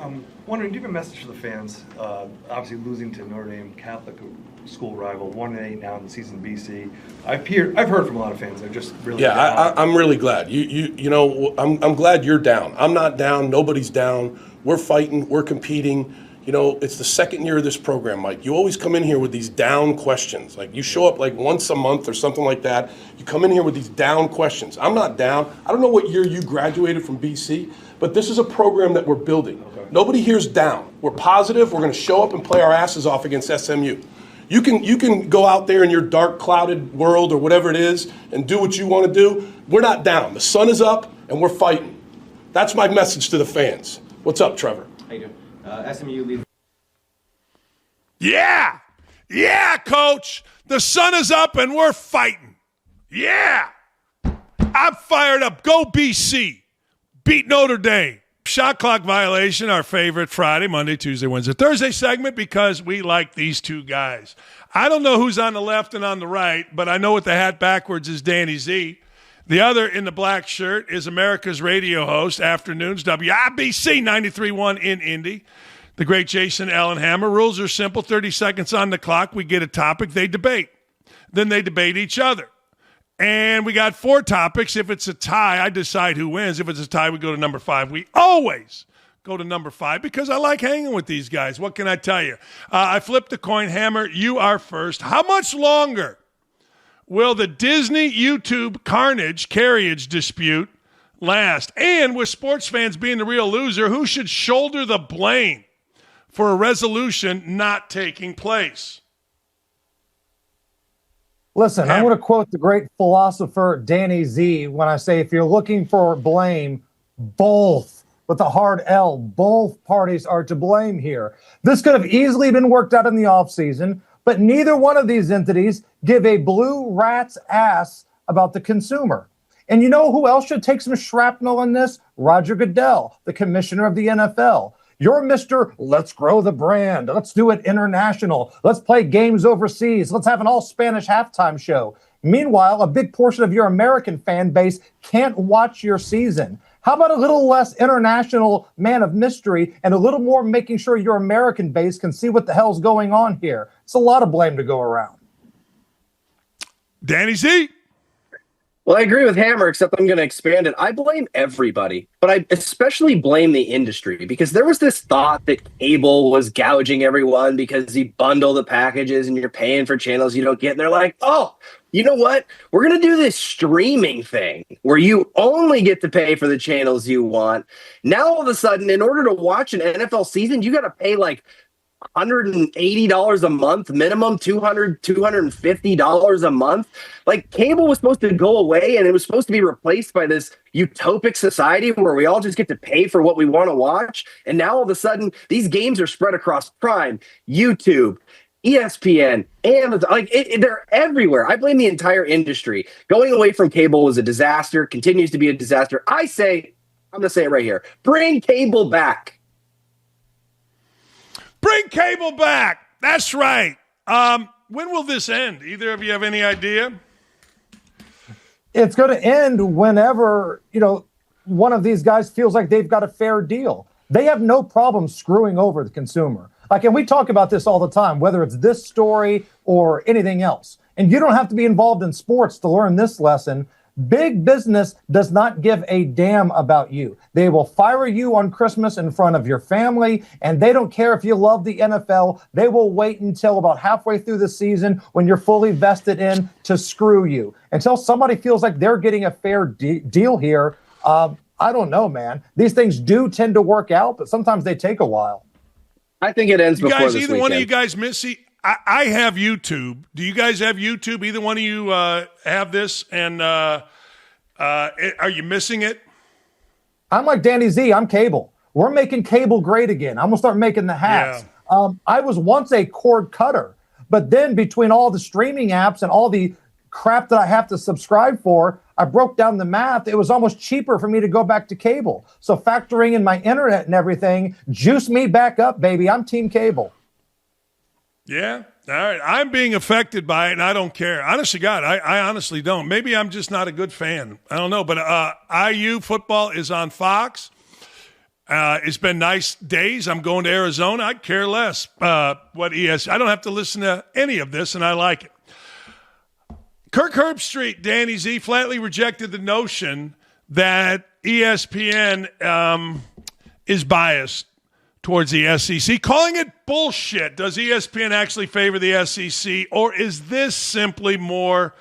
wondering, do you have a message for the fans? Obviously losing to Notre Dame Catholic school rival, 1-8 now in the season BC. I've heard from a lot of fans. They're just really I'm really glad. You know, I'm glad you're down. I'm not down. Nobody's down. We're fighting. We're competing. You know, it's the second year of this program, Mike. You always come in here with these down questions. Like, you show up like once a month or something like that. You come in here with these down questions. I'm not down. I don't know what year you graduated from BC, but this is a program that we're building. Okay. Nobody here's down. We're positive. We're going to show up and play our asses off against SMU. You can go out there in your dark, clouded world or whatever it is and do what you want to do. We're not down. The sun is up, and we're fighting. That's my message to the fans. What's up, Trevor? How you doing? SMU leads. Yeah, Coach. The sun is up and we're fighting. Yeah. I'm fired up. Go BC. Beat Notre Dame. Shot clock violation, our favorite Friday, Monday, Tuesday, Wednesday, Thursday segment because we like these two guys. I don't know who's on the left and on the right, but I know with the hat backwards is Danny Z. The other in the black shirt is America's radio host, afternoons, WIBC 93.1 in Indy. The great Jason Ellenhammer. Rules are simple. 30 seconds on the clock. We get a topic. They debate. Then they debate each other. And we got 4 topics. If it's a tie, I decide who wins. If it's a tie, we go to number 5. We always go to number 5 because I like hanging with these guys. What can I tell you? I flipped the coin. Hammer, you are first. How much longer will the Disney YouTube carriage dispute last? And with sports fans being the real loser, who should shoulder the blame for a resolution not taking place? Listen, I'm going to quote the great philosopher Danny Z when I say if you're looking for blame, both, with a hard L, both parties are to blame here. This could have easily been worked out in the offseason, but neither one of these entities give a blue rat's ass about the consumer. And you know who else should take some shrapnel in this? Roger Goodell, the commissioner of the NFL. You're Mr. Let's grow the brand. Let's do it international. Let's play games overseas. Let's have an all-Spanish halftime show. Meanwhile, a big portion of your American fan base can't watch your season. How about a little less international man of mystery and a little more making sure your American base can see what the hell's going on here? It's a lot of blame to go around. Danny Z. Well, I agree with Hammer, except I'm going to expand it. I blame everybody, but I especially blame the industry because there was this thought that cable was gouging everyone because you bundle the packages and you're paying for channels you don't get. And they're like, oh, you know what? We're going to do this streaming thing where you only get to pay for the channels you want. Now, all of a sudden, in order to watch an NFL season, you got to pay like $180 a month minimum, $250 a month. Like, cable was supposed to go away and it was supposed to be replaced by this utopic society where we all just get to pay for what we want to watch. And now all of a sudden these games are spread across Prime, YouTube, ESPN, Amazon, they're everywhere. I blame the entire industry. Going away from cable was a disaster, continues to be a disaster. I'm going to say it right here. Bring cable back. Bring cable back. That's right. When will this end? Either of you have any idea? It's going to end whenever, one of these guys feels like they've got a fair deal. They have no problem screwing over the consumer. Like, and we talk about this all the time, whether it's this story or anything else. And you don't have to be involved in sports to learn this lesson. Big business does not give a damn about you. They will fire you on Christmas in front of your family, and they don't care if you love the NFL. They will wait until about halfway through the season when you're fully vested in to screw you. Until somebody feels like they're getting a fair deal here, I don't know, man. These things do tend to work out, but sometimes they take a while. I think it ends before guys, this either weekend. one of you guys miss? I have YouTube. Do you guys have YouTube? Either one of you have this? And are you missing it? I'm like Danny Z. I'm cable. We're making cable great again. I'm going to start making the hats. Yeah. I was once a cord cutter, but then between all the streaming apps and all the crap that I have to subscribe for, I broke down the math. It was almost cheaper for me to go back to cable. So factoring in my internet and everything, juice me back up, baby. I'm team cable. Yeah. All right. I'm being affected by it, and I don't care. Honest to God, I honestly don't. Maybe I'm just not a good fan. I don't know. But IU football is on Fox. It's been nice days. I'm going to Arizona. I care less what I don't have to listen to any of this, and I like it. Kirk Herbstreit, Danny Z, flatly rejected the notion that ESPN is biased towards the SEC, calling it bullshit. Does ESPN actually favor the SEC, or is this simply more,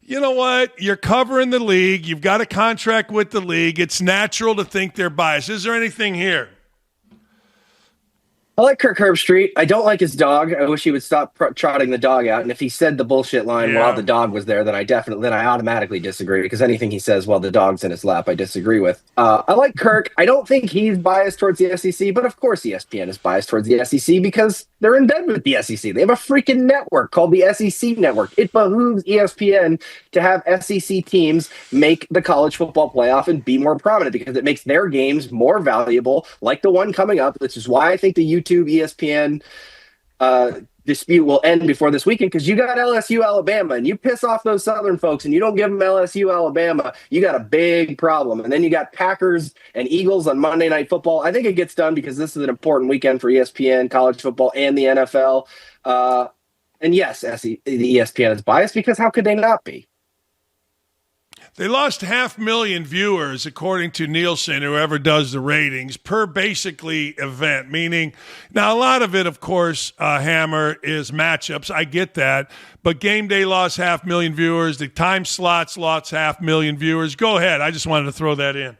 you know what, you're covering the league, you've got a contract with the league, it's natural to think they're biased? Is there anything here? I like Kirk Herbstreit. I don't like his dog. I wish he would stop trotting the dog out. And if he said the bullshit line while the dog was there, then I automatically disagree, because anything he says while the dog's in his lap, I disagree with. I like Kirk. I don't think he's biased towards the SEC, but of course ESPN is biased towards the SEC because they're in bed with the SEC. They have a freaking network called the SEC Network. It behooves ESPN to have SEC teams make the college football playoff and be more prominent, because it makes their games more valuable, like the one coming up, which is why I think the YouTube ESPN dispute will end before this weekend, because you got LSU Alabama, and you piss off those Southern folks and you don't give them LSU Alabama, you got a big problem. And then you got Packers and Eagles on Monday Night Football. I think it gets done because this is an important weekend for ESPN, college football, and the NFL. And yes, the ESPN is biased, because how could they not be? They lost 500,000 viewers, according to Nielsen, whoever does the ratings, per basically event, meaning now a lot of it, of course, Hammer, is matchups. I get that. But game day lost 500,000 viewers. The time slots lost 500,000 viewers. Go ahead. I just wanted to throw that in.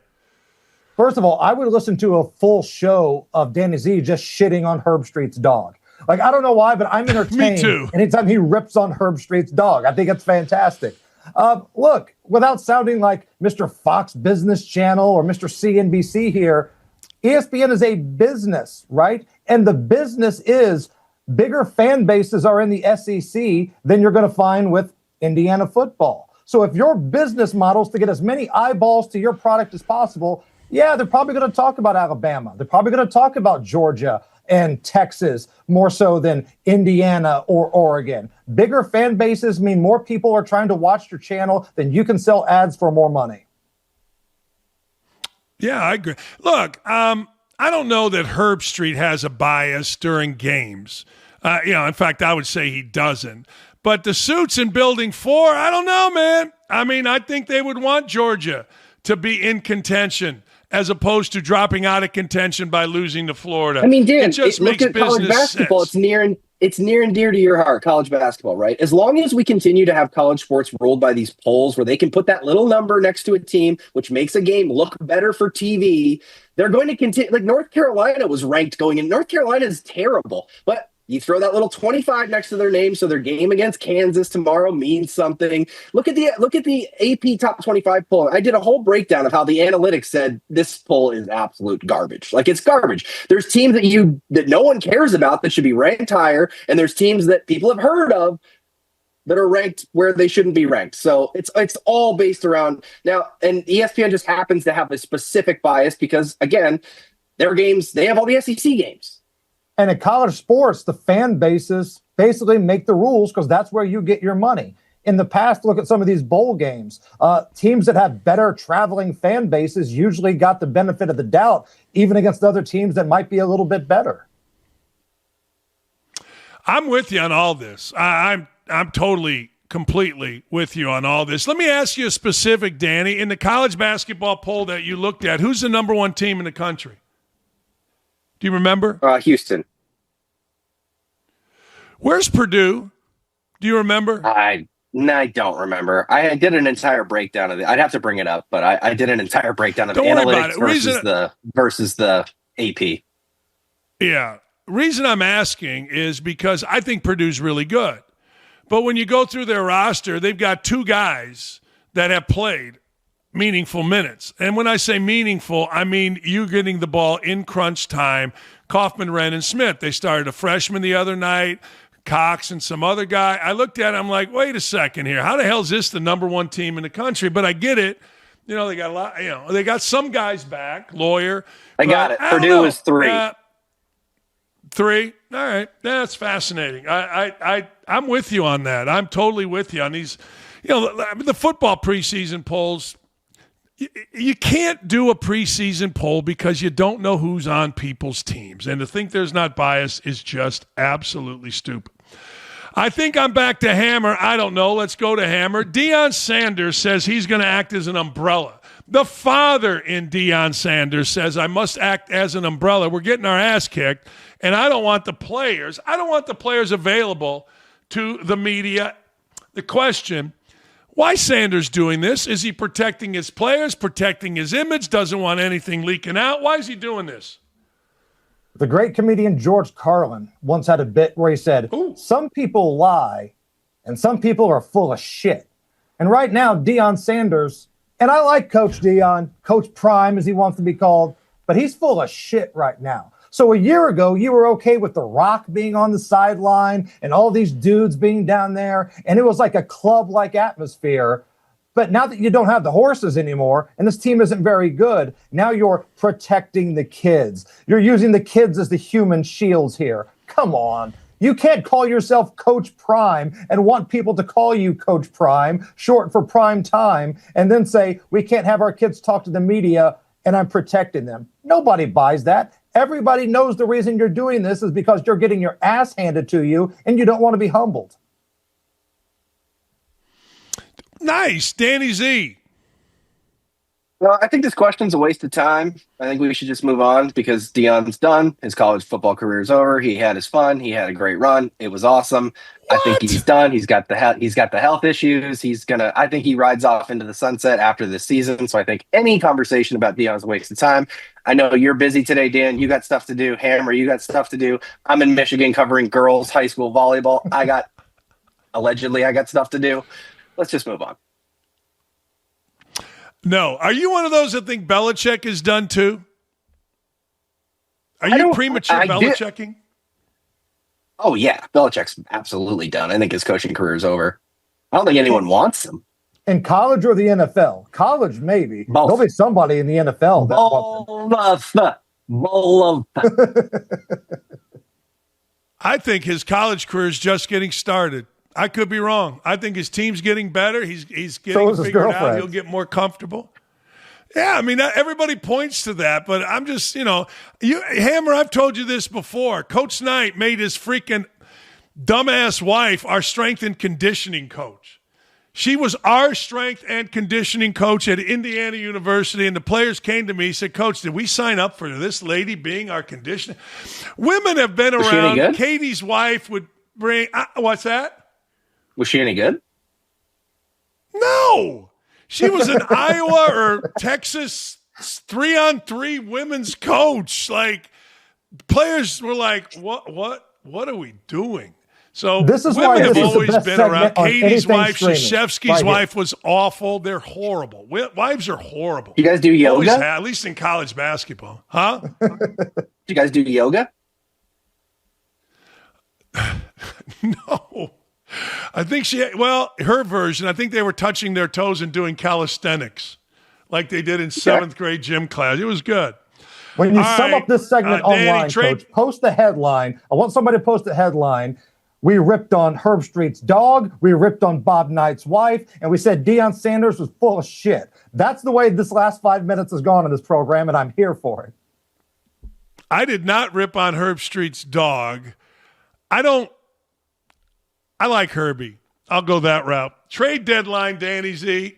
First of all, I would listen to a full show of Danny Z just shitting on Herbstreit's dog. Like, I don't know why, but I'm entertained. Me too. Anytime he rips on Herbstreit's dog. I think it's fantastic. Look, without sounding like Mr. Fox Business Channel or Mr. CNBC here, ESPN is a business, right? And the business is bigger fan bases are in the SEC than you're going to find with Indiana football. So if your business model is to get as many eyeballs to your product as possible, yeah, they're probably going to talk about Alabama. They're probably going to talk about Georgia and Texas more so than Indiana or Oregon. Bigger fan bases mean more people are trying to watch your channel, then you can sell ads for more money. Yeah, I agree. Look, I don't know that Herbstreit has a bias during games. In fact, I would say he doesn't. But the suits in Building 4, I don't know, man. I mean, I think they would want Georgia to be in contention as opposed to dropping out of contention by losing to Florida. I mean, Dan, it just look makes at college basketball. sense. It's near and dear to your heart, college basketball, right? As long as we continue to have college sports ruled by these polls where they can put that little number next to a team, which makes a game look better for TV, they're going to continue. Like North Carolina was ranked going in. North Carolina is terrible, but you throw that little 25 next to their name, so their game against Kansas tomorrow means something. Look at the AP top 25 poll. I did a whole breakdown of how the analytics said this poll is absolute garbage. Like, it's garbage. There's teams that no one cares about that should be ranked higher, and there's teams that people have heard of that are ranked where they shouldn't be ranked. So it's all based around now, and ESPN just happens to have a specific bias because, again, their games, they have all the SEC games. And in college sports, the fan bases basically make the rules because that's where you get your money. In the past, look at some of these bowl games. Teams that have better traveling fan bases usually got the benefit of the doubt, even against other teams that might be a little bit better. I'm with you on all this. I'm totally, completely with you on all this. Let me ask you a specific, Danny. In the college basketball poll that you looked at, who's the number one team in the country? Do you remember? Houston. Where's Purdue? Do you remember? I don't remember. I did an entire breakdown of it. I'd have to bring it up, but I did an entire breakdown of analytics versus the AP. Yeah. Reason I'm asking is because I think Purdue's really good. But when you go through their roster, they've got two guys that have played meaningful minutes. And when I say meaningful, I mean you getting the ball in crunch time. Kaufman, Wren, and Smith. They started a freshman the other night, Cox and some other guy. I looked at it, I'm like, wait a second here. How the hell is this the number one team in the country? But I get it. You know, they got a lot, you know, they got some guys back, Lawyer. I got it. Purdue is 3. 3? All right. That's fascinating. I'm with you on that. I'm totally with you on these. You know, the football preseason polls, you can't do a preseason poll because you don't know who's on people's teams. And to think there's not bias is just absolutely stupid. I think I'm back to Hammer. I don't know. Let's go to Hammer. Deion Sanders says he's going to act as an umbrella. The father in Deion Sanders says, I must act as an umbrella. We're getting our ass kicked, and I don't want the players. I don't want the players available to the media. The question, why Sanders doing this? Is he protecting his players, protecting his image, doesn't want anything leaking out? Why is he doing this? The great comedian George Carlin once had a bit where he said, some people lie and some people are full of shit. And right now, Deion Sanders, and I like Coach Deion, Coach Prime as he wants to be called, but he's full of shit right now. So a year ago, you were okay with The Rock being on the sideline and all these dudes being down there, and it was like a club-like atmosphere. But now that you don't have the horses anymore and this team isn't very good, now you're protecting the kids. You're using the kids as the human shields here. Come on. You can't call yourself Coach Prime and want people to call you Coach Prime, short for prime time, and then say, we can't have our kids talk to the media and I'm protecting them. Nobody buys that. Everybody knows the reason you're doing this is because you're getting your ass handed to you and you don't want to be humbled. Nice. Danny Z. Well, I think this question's a waste of time. I think we should just move on because Deion's done. His college football career is over. He had his fun. He had a great run. It was awesome. What? I think he's done. He's got the health issues. I think he rides off into the sunset after this season. So I think any conversation about Deion's a waste of time. I know you're busy today, Dan. You got stuff to do. Hammer, you got stuff to do. I'm in Michigan covering girls high school volleyball. I got stuff to do. Let's just move on. No. Are you one of those that think Belichick is done too? Are you premature Belichicking? Oh, yeah. Belichick's absolutely done. I think his coaching career is over. I don't think anyone wants him. In college or the NFL? College, maybe. Both. There'll be somebody in the NFL that wants him. I think his college career is just getting started. I could be wrong. I think his team's getting better. He's getting figured out. He'll get more comfortable. Yeah, I mean, everybody points to that, but I'm just, Hammer, I've told you this before. Coach Knight made his freaking dumbass wife our strength and conditioning coach. She was our strength and conditioning coach at Indiana University, and the players came to me and said, Coach, did we sign up for this lady being our conditioning? Women have been around. Katie's wife would bring what's that? Was she any good? No. She was an Iowa or Texas 3-on-3 women's coach. Like, players were like, what are we doing? So this is women why have this is always the best been around. Katie's wife, Krzyzewski's wife was awful. They're horrible. Wives are horrible. You guys do yoga? Always have, at least in college basketball. Huh? Do you guys do yoga? No. I think her version, I think they were touching their toes and doing calisthenics like they did in 7th grade gym class. It was good. When you sum up this segment online, Coach, post the headline. I want somebody to post the headline. We ripped on Herb Street's dog. We ripped on Bob Knight's wife. And we said Deion Sanders was full of shit. That's the way this last 5 minutes has gone in this program, and I'm here for it. I did not rip on Herb Street's dog. I like Herbie. I'll go that route. Trade deadline, Danny Z.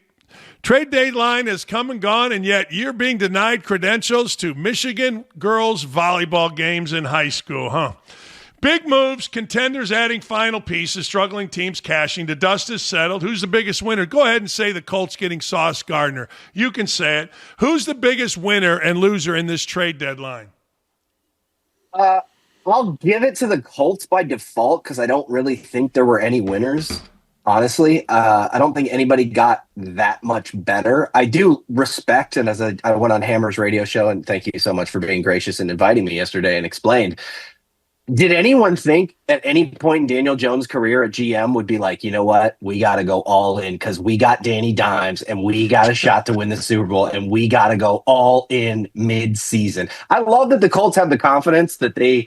Trade deadline has come and gone, and yet you're being denied credentials to Michigan girls volleyball games in high school, huh? Big moves, contenders adding final pieces, struggling teams cashing. The dust is settled. Who's the biggest winner? Go ahead and say the Colts getting Sauce Gardner. You can say it. Who's the biggest winner and loser in this trade deadline? I'll give it to the Colts by default because I don't really think there were any winners. Honestly, I don't think anybody got that much better. I do respect, and as I went on Hammer's radio show, and thank you so much for being gracious and inviting me yesterday and explained. Did anyone think at any point in Daniel Jones' career at GM would be like, you know what, we got to go all in because we got Danny Dimes and we got a shot to win the Super Bowl and we got to go all in mid-season? I love that the Colts have the confidence that they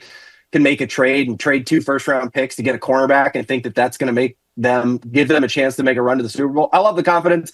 can make a trade and trade 2 first-round picks to get a cornerback and think that that's going to give them a chance to make a run to the Super Bowl. I love the confidence.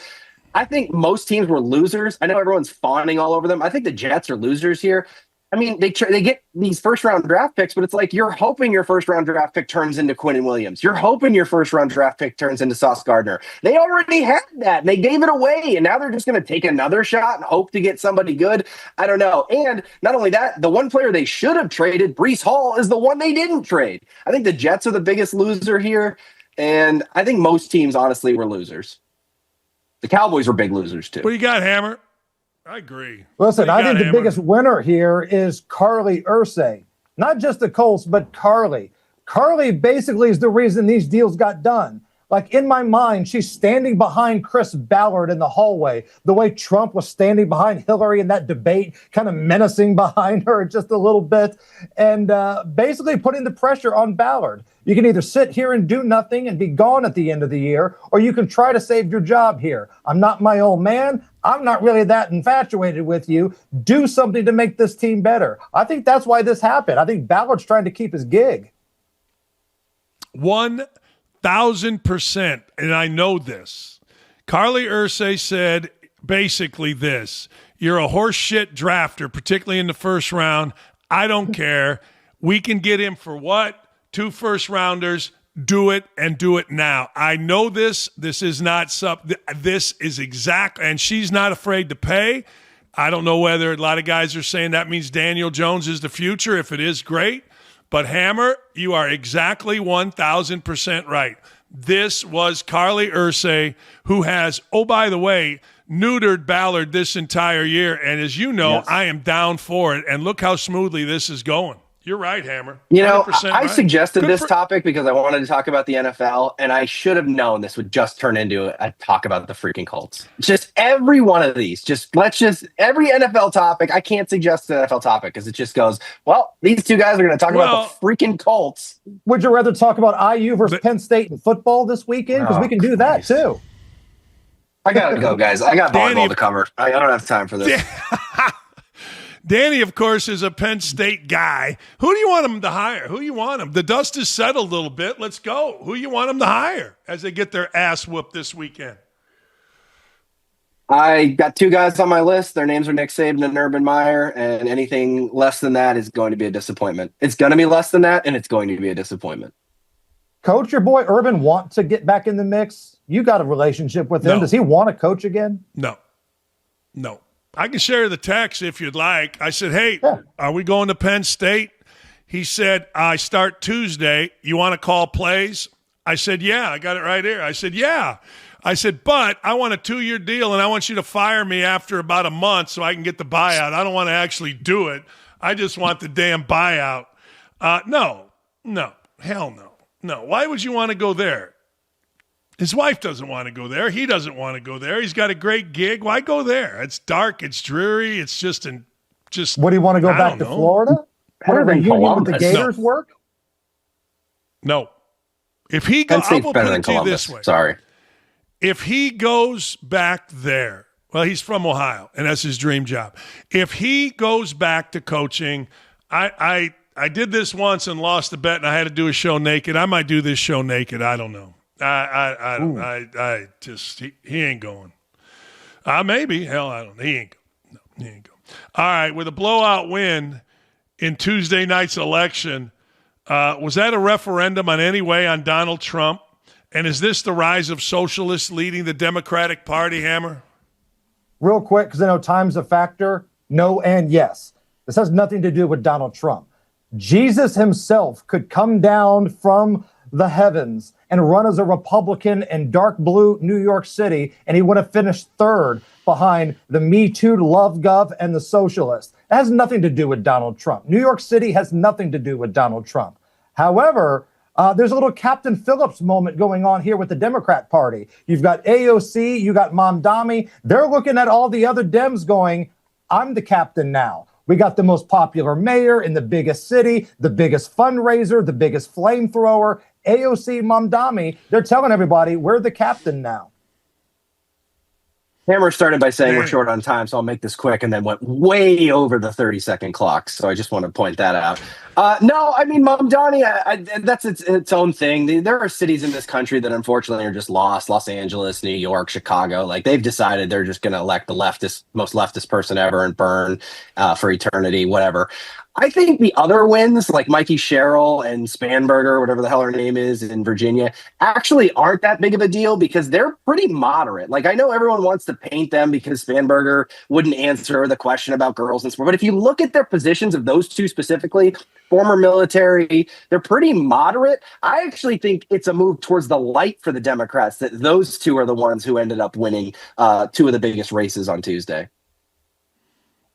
I think most teams were losers. I know everyone's fawning all over them. I think the Jets are losers here. I mean, they get these first-round draft picks, but it's like you're hoping your first-round draft pick turns into Quinnen Williams. You're hoping your first-round draft pick turns into Sauce Gardner. They already had that, and they gave it away, and now they're just going to take another shot and hope to get somebody good. I don't know. And not only that, the one player they should have traded, Breece Hall, is the one they didn't trade. I think the Jets are the biggest loser here, and I think most teams, honestly, were losers. The Cowboys were big losers, too. What do you got, Hammer? I agree. Listen, I think the biggest winner here is Carly Ursay. Not just the Colts, but Carly. Carly basically is the reason these deals got done. Like, in my mind, she's standing behind Chris Ballard in the hallway, the way Trump was standing behind Hillary in that debate, kind of menacing behind her just a little bit, and basically putting the pressure on Ballard. You can either sit here and do nothing and be gone at the end of the year, or you can try to save your job here. I'm not my old man. I'm not really that infatuated with you. Do something to make this team better. I think that's why this happened. I think Ballard's trying to keep his gig. 1,000%, and I know this. Carly Ursay said basically this: you're a horseshit drafter, particularly in the first round. I don't care. We can get him for what? 2 first-rounders. Do it and do it now. I know this. This is not this is exact, and she's not afraid to pay. I don't know whether a lot of guys are saying that means Daniel Jones is the future. If it is, great. But Hammer, you are exactly 1,000% right. This was Carly Ursay, who has, oh, by the way, neutered Ballard this entire year. And as you know, yes, I am down for it. And look how smoothly this is going. You're right, Hammer. You know, I suggested this topic because I wanted to talk about the NFL, and I should have known this would just turn into a talk about the freaking Colts. Just every one of these, every NFL topic. I can't suggest an NFL topic because it just goes, well, these two guys are going to talk about the freaking Colts. Would you rather talk about IU versus Penn State in football this weekend? Because we can do that too. I got to go, guys. I got volleyball to cover. I don't have time for this. Danny, of course, is a Penn State guy. Who do you want him to hire? Who do you want him? The dust is settled a little bit. Let's go. Who do you want him to hire as they get their ass whooped this weekend? I got 2 guys on my list. Their names are Nick Saban and Urban Meyer, and anything less than that is going to be a disappointment. It's going to be less than that, and it's going to be a disappointment. Coach, your boy Urban want to get back in the mix? You got a relationship with him. No. Does he want to coach again? No. I can share the text if you'd like. I said, hey, Are we going to Penn State? He said, I start Tuesday. You want to call plays? I said, yeah, I got it right here. I said, yeah. I said, but I want a 2-year deal, and I want you to fire me after about a month so I can get the buyout. I don't want to actually do it. I just want the damn buyout. No, hell no. No, why would you want to go there? His wife doesn't want to go there. He doesn't want to go there. He's got a great gig. Why go there? It's dark. It's dreary. It's just. What do you want to go back to Florida? Where the union with the Gators work? No. If he goes, I will put it to you this way. Sorry. If he goes back there, well, he's from Ohio, and that's his dream job. If he goes back to coaching, I I did this once and lost a bet, and I had to do a show naked. I might do this show naked. I don't know. I just he ain't going. Maybe. Hell, I don't know. He ain't going. No, he ain't going. All right, with a blowout win in Tuesday night's election, was that a referendum on any way on Donald Trump? And is this the rise of socialists leading the Democratic Party, Hammer? Real quick, because I know time's a factor. No and yes. This has nothing to do with Donald Trump. Jesus himself could come down from the heavens and run as a Republican in dark blue New York City, and he would have finished third behind the Me Too, Love Gov, and the socialists. It has nothing to do with Donald Trump. New York City has nothing to do with Donald Trump. However, there's a little Captain Phillips moment going on here with the Democrat Party. You've got AOC, you got Mamdani. They're looking at all the other Dems going, I'm the captain now. We got the most popular mayor in the biggest city, the biggest fundraiser, the biggest flamethrower. AOC, Mamdani, they're telling everybody, we're the captain now. Hammer started by saying we're short on time, so I'll make this quick, and then went way over the 30-second clock. So I just want to point that out. No, I mean, Mamdani, that's its own thing. There are cities in this country that unfortunately are just lost. Los Angeles, New York, Chicago. Like, they've decided they're just going to elect the most leftist person ever and burn for eternity, whatever. I think the other wins, like Mikey Sherrill and Spanberger, whatever the hell her name is in Virginia, actually aren't that big of a deal because they're pretty moderate. Like, I know everyone wants to paint them because Spanberger wouldn't answer the question about girls and sport. But if you look at their positions of those two specifically, former military, they're pretty moderate. I actually think it's a move towards the light for the Democrats that those two are the ones who ended up winning two of the biggest races on Tuesday.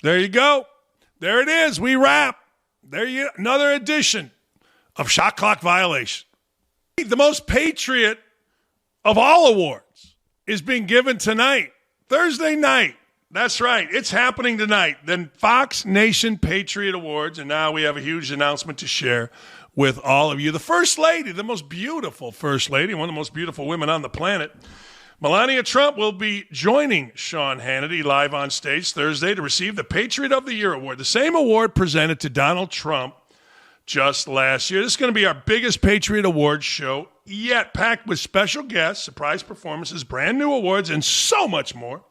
There you go. There it is. We wrap. Another edition of Shot Clock Violation. The most patriot of all awards is being given tonight, Thursday night. That's right. It's happening tonight. The Fox Nation Patriot Awards, and now we have a huge announcement to share with all of you. The First Lady, the most beautiful First Lady, one of the most beautiful women on the planet, Melania Trump, will be joining Sean Hannity live on stage Thursday to receive the Patriot of the Year award, the same award presented to Donald Trump just last year. This is going to be our biggest Patriot Awards show yet, packed with special guests, surprise performances, brand new awards, and so much more.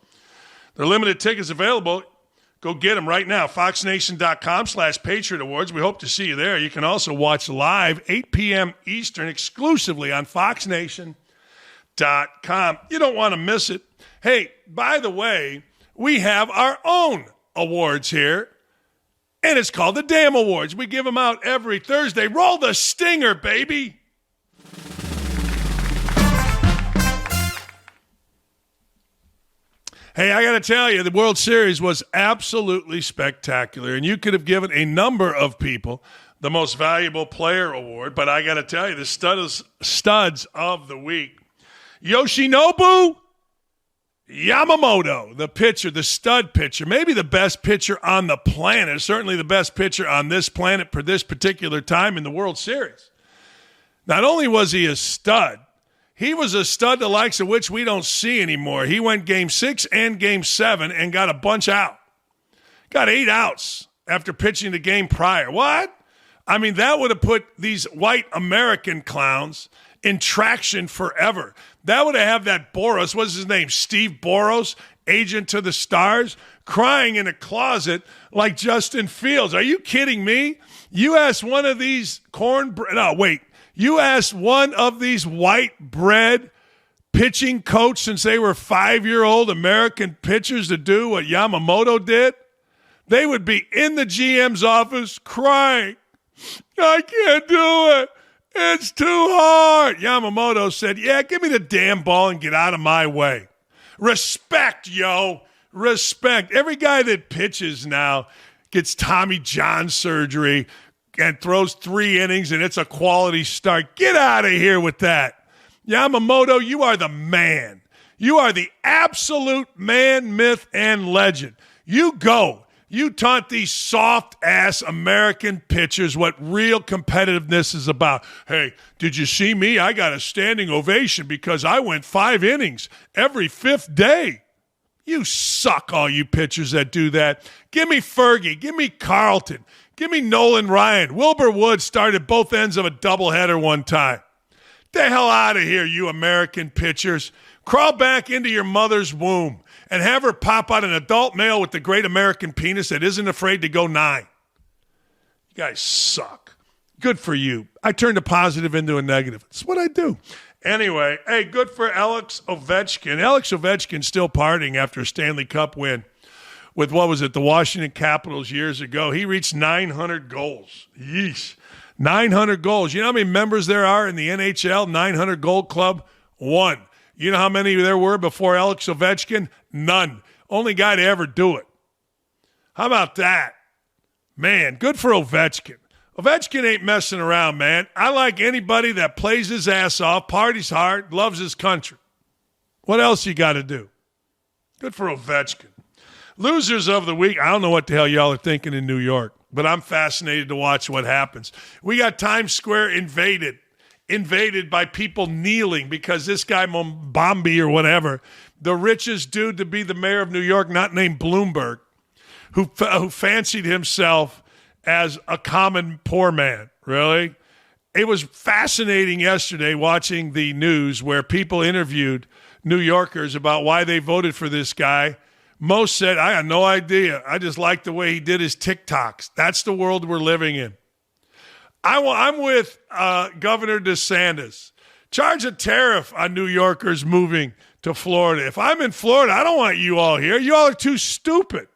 There are limited tickets available. Go get them right now, foxnation.com/Patriot Awards. We hope to see you there. You can also watch live 8 p.m. Eastern exclusively on foxnation.com. You don't want to miss it. Hey, by the way, we have our own awards here, and it's called the Damn Awards. We give them out every Thursday. Roll the stinger, baby. Hey, I got to tell you, the World Series was absolutely spectacular, and you could have given a number of people the Most Valuable Player award, but I got to tell you, the studs of the week. Yoshinobu Yamamoto, the pitcher, the stud pitcher, maybe the best pitcher on the planet, certainly the best pitcher on this planet for this particular time in the World Series. Not only was he a stud, he was a stud the likes of which we don't see anymore. He went Game 6 and Game 7 and got a bunch out. Got 8 outs after pitching the game prior. What? I mean, that would have put these white American clowns in traction forever. That would have that Boros, what's his name, Steve Boros, agent to the stars, crying in a closet like Justin Fields. Are you kidding me? You ask one of these You asked one of these white bread pitching coach since they were 5-year-old American pitchers to do what Yamamoto did, they would be in the GM's office crying. I can't do it. It's too hard. Yamamoto said, yeah, give me the damn ball and get out of my way. Respect, yo. Respect. Every guy that pitches now gets Tommy John surgery and throws 3 innings and it's a quality start. Get out of here with that. Yamamoto, you are the man. You are the absolute man, myth, and legend. You go. You taught these soft-ass American pitchers what real competitiveness is about. Hey, did you see me? I got a standing ovation because I went 5 innings every 5th day. You suck, all you pitchers that do that. Give me Fergie. Give me Carlton. Give me Nolan Ryan. Wilbur Woods started both ends of a doubleheader one time. Get the hell out of here, you American pitchers. Crawl back into your mother's womb and have her pop out an adult male with the great American penis that isn't afraid to go 9. You guys suck. Good for you. I turned a positive into a negative. That's what I do. Anyway, hey, good for Alex Ovechkin. Alex Ovechkin still partying after a Stanley Cup win with, what was it, the Washington Capitals years ago. He reached 900 goals. Yeesh. 900 goals. You know how many members there are in the NHL 900 goal club? 1. You know how many there were before Alex Ovechkin? None. Only guy to ever do it. How about that? Man, good for Ovechkin. Ovechkin ain't messing around, man. I like anybody that plays his ass off, parties hard, loves his country. What else you got to do? Good for Ovechkin. Losers of the week. I don't know what the hell y'all are thinking in New York, but I'm fascinated to watch what happens. We got Times Square invaded by people kneeling because this guy Mombambi or whatever, the richest dude to be the mayor of New York, not named Bloomberg, who fancied himself as a common poor man. Really? It was fascinating yesterday watching the news where people interviewed New Yorkers about why they voted for this guy. Most said, I had no idea. I just liked the way he did his TikToks. That's the world we're living in. I'm with Governor DeSantis. Charge a tariff on New Yorkers moving to Florida. If I'm in Florida, I don't want you all here. You all are too stupid.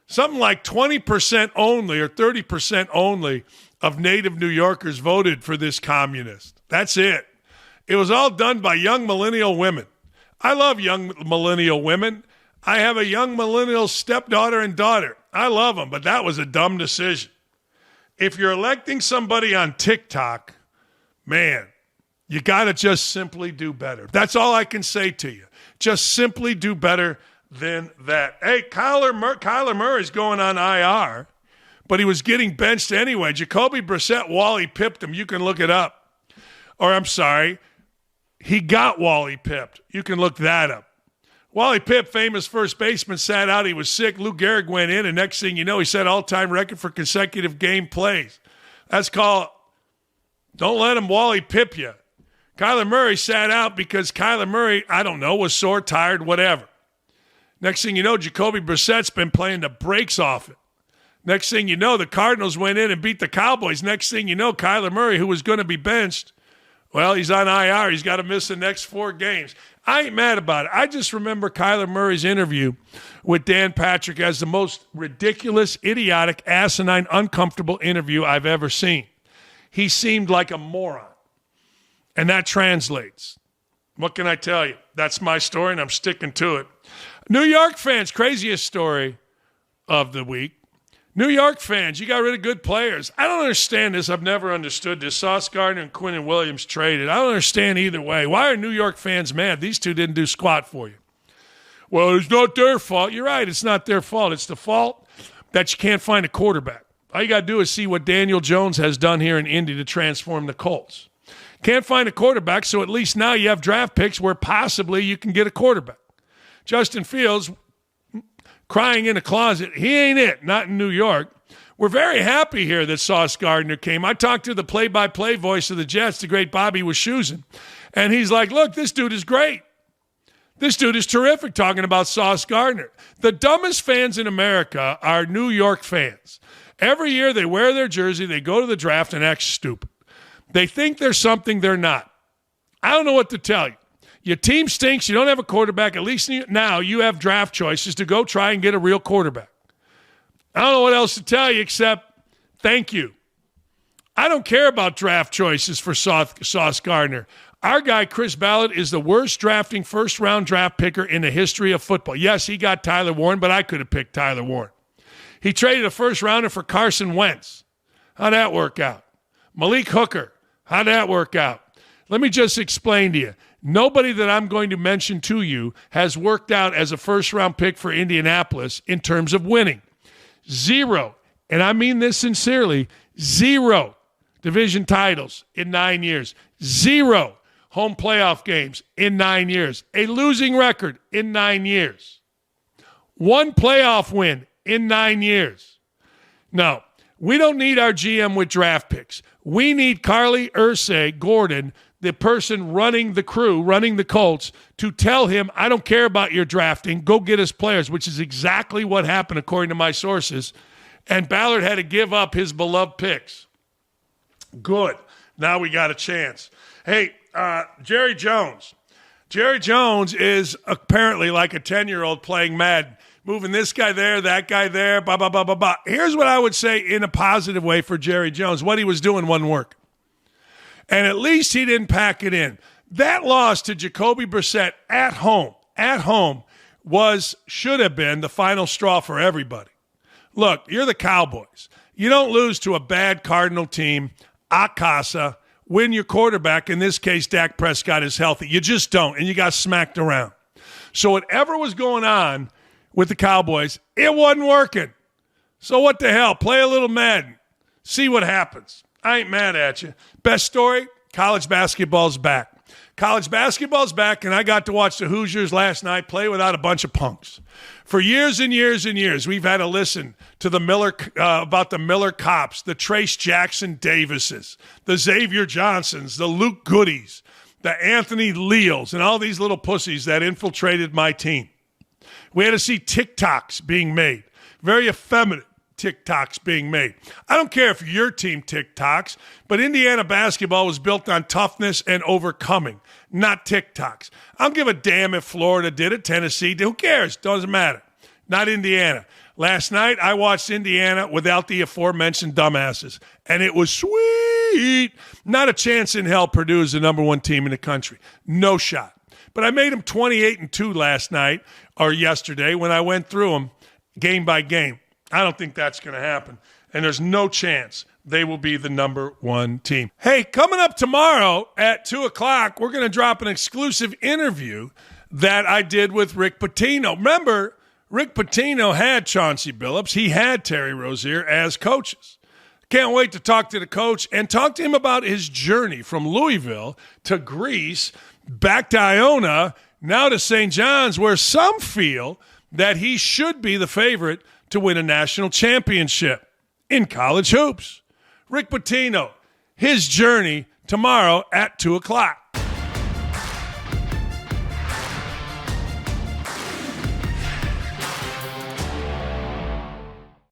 Something like 20% only or 30% only of native New Yorkers voted for this communist. That's it. It was all done by young millennial women. I love young millennial women. I have a young millennial stepdaughter and daughter. I love them, but that was a dumb decision. If you're electing somebody on TikTok, man, you got to just simply do better. That's all I can say to you. Just simply do better than that. Hey, Kyler Murray's going on IR, but he was getting benched anyway. Jacoby Brissett, Wally pipped him. You can look it up. Or I'm sorry, he got Wally pipped. You can look that up. Wally Pipp, famous first baseman, sat out. He was sick. Lou Gehrig went in, and next thing you know, he set all-time record for consecutive game plays. That's called don't let him Wally Pipp you. Kyler Murray sat out because Kyler Murray, I don't know, was sore, tired, whatever. Next thing you know, Jacoby Brissett's been playing the brakes off it. Next thing you know, the Cardinals went in and beat the Cowboys. Next thing you know, Kyler Murray, who was going to be benched, well, he's on IR. He's got to miss the next 4 games. I ain't mad about it. I just remember Kyler Murray's interview with Dan Patrick as the most ridiculous, idiotic, asinine, uncomfortable interview I've ever seen. He seemed like a moron. And that translates. What can I tell you? That's my story, and I'm sticking to it. New York fans, craziest story of the week. New York fans, you got rid of good players. I don't understand this. I've never understood this. Sauce Gardner and Quinnen Williams traded. I don't understand either way. Why are New York fans mad? These two didn't do squat for you. Well, it's not their fault. You're right. It's not their fault. It's the fault that you can't find a quarterback. All you got to do is see what Daniel Jones has done here in Indy to transform the Colts. Can't find a quarterback, so at least now you have draft picks where possibly you can get a quarterback. Justin Fields, crying in a closet, he ain't it, not in New York. We're very happy here that Sauce Gardner came. I talked to the play-by-play voice of the Jets, the great Bobby Wischusen, and he's like, look, this dude is great. This dude is terrific, talking about Sauce Gardner. The dumbest fans in America are New York fans. Every year they wear their jersey, they go to the draft and act stupid. They think they're something they're not. I don't know what to tell you. Your team stinks. You don't have a quarterback. At least now you have draft choices to go try and get a real quarterback. I don't know what else to tell you except thank you. I don't care about draft choices for Sauce Gardner. Our guy, Chris Ballard, is the worst drafting first-round draft picker in the history of football. Yes, he got Tyler Warren, but I could have picked Tyler Warren. He traded a first-rounder for Carson Wentz. How'd that work out? Malik Hooker. How'd that work out? Let me just explain to you. Nobody that I'm going to mention to you has worked out as a first-round pick for Indianapolis in terms of winning. 0, and I mean this sincerely, 0 division titles in 9 years. 0 home playoff games in 9 years. A losing record in 9 years. 1 playoff win in 9 years. No, we don't need our GM with draft picks. We need Carly Ursay Gordon, the person running the crew, running the Colts, to tell him, I don't care about your drafting. Go get us players, which is exactly what happened according to my sources. And Ballard had to give up his beloved picks. Good. Now we got a chance. Hey, Jerry Jones. Jerry Jones is apparently like a 10-year-old playing Madden, moving this guy there, that guy there, blah, blah, blah, blah, blah. Here's what I would say in a positive way for Jerry Jones. What he was doing wasn't working. And at least he didn't pack it in. That loss to Jacoby Brissett at home, should have been the final straw for everybody. Look, you're the Cowboys. You don't lose to a bad Cardinal team, a casa, when your quarterback, in this case Dak Prescott, is healthy. You just don't, and you got smacked around. So whatever was going on with the Cowboys, it wasn't working. So what the hell? Play a little Madden. See what happens. I ain't mad at you. Best story, college basketball's back. College basketball's back, and I got to watch the Hoosiers last night play without a bunch of punks. For years and years and years, we've had to listen to the about the Miller Kops, the Trace Jackson Davises, the Xavier Johnsons, the Luke Goodies, the Anthony Leals, and all these little pussies that infiltrated my team. We had to see TikToks being made, very effeminate TikToks being made. I don't care if your team TikToks, but Indiana basketball was built on toughness and overcoming, not TikToks. I don't give a damn if Florida did it, Tennessee did. Who cares? Doesn't matter. Not Indiana. Last night, I watched Indiana without the aforementioned dumbasses, and it was sweet. Not a chance in hell Purdue is the number one team in the country. No shot. But I made them 28-2 last night, or yesterday, when I went through them game by game. I don't think that's going to happen. And there's no chance they will be the number one team. Hey, coming up tomorrow at 2 o'clock, we're going to drop an exclusive interview that I did with Rick Pitino. Remember, Rick Pitino had Chauncey Billups. He had Terry Rozier as coaches. Can't wait to talk to the coach and talk to him about his journey from Louisville to Greece, back to Iona, now to St. John's, where some feel that he should be the favorite to win a national championship in college hoops. Rick Pitino, his journey tomorrow at 2 o'clock.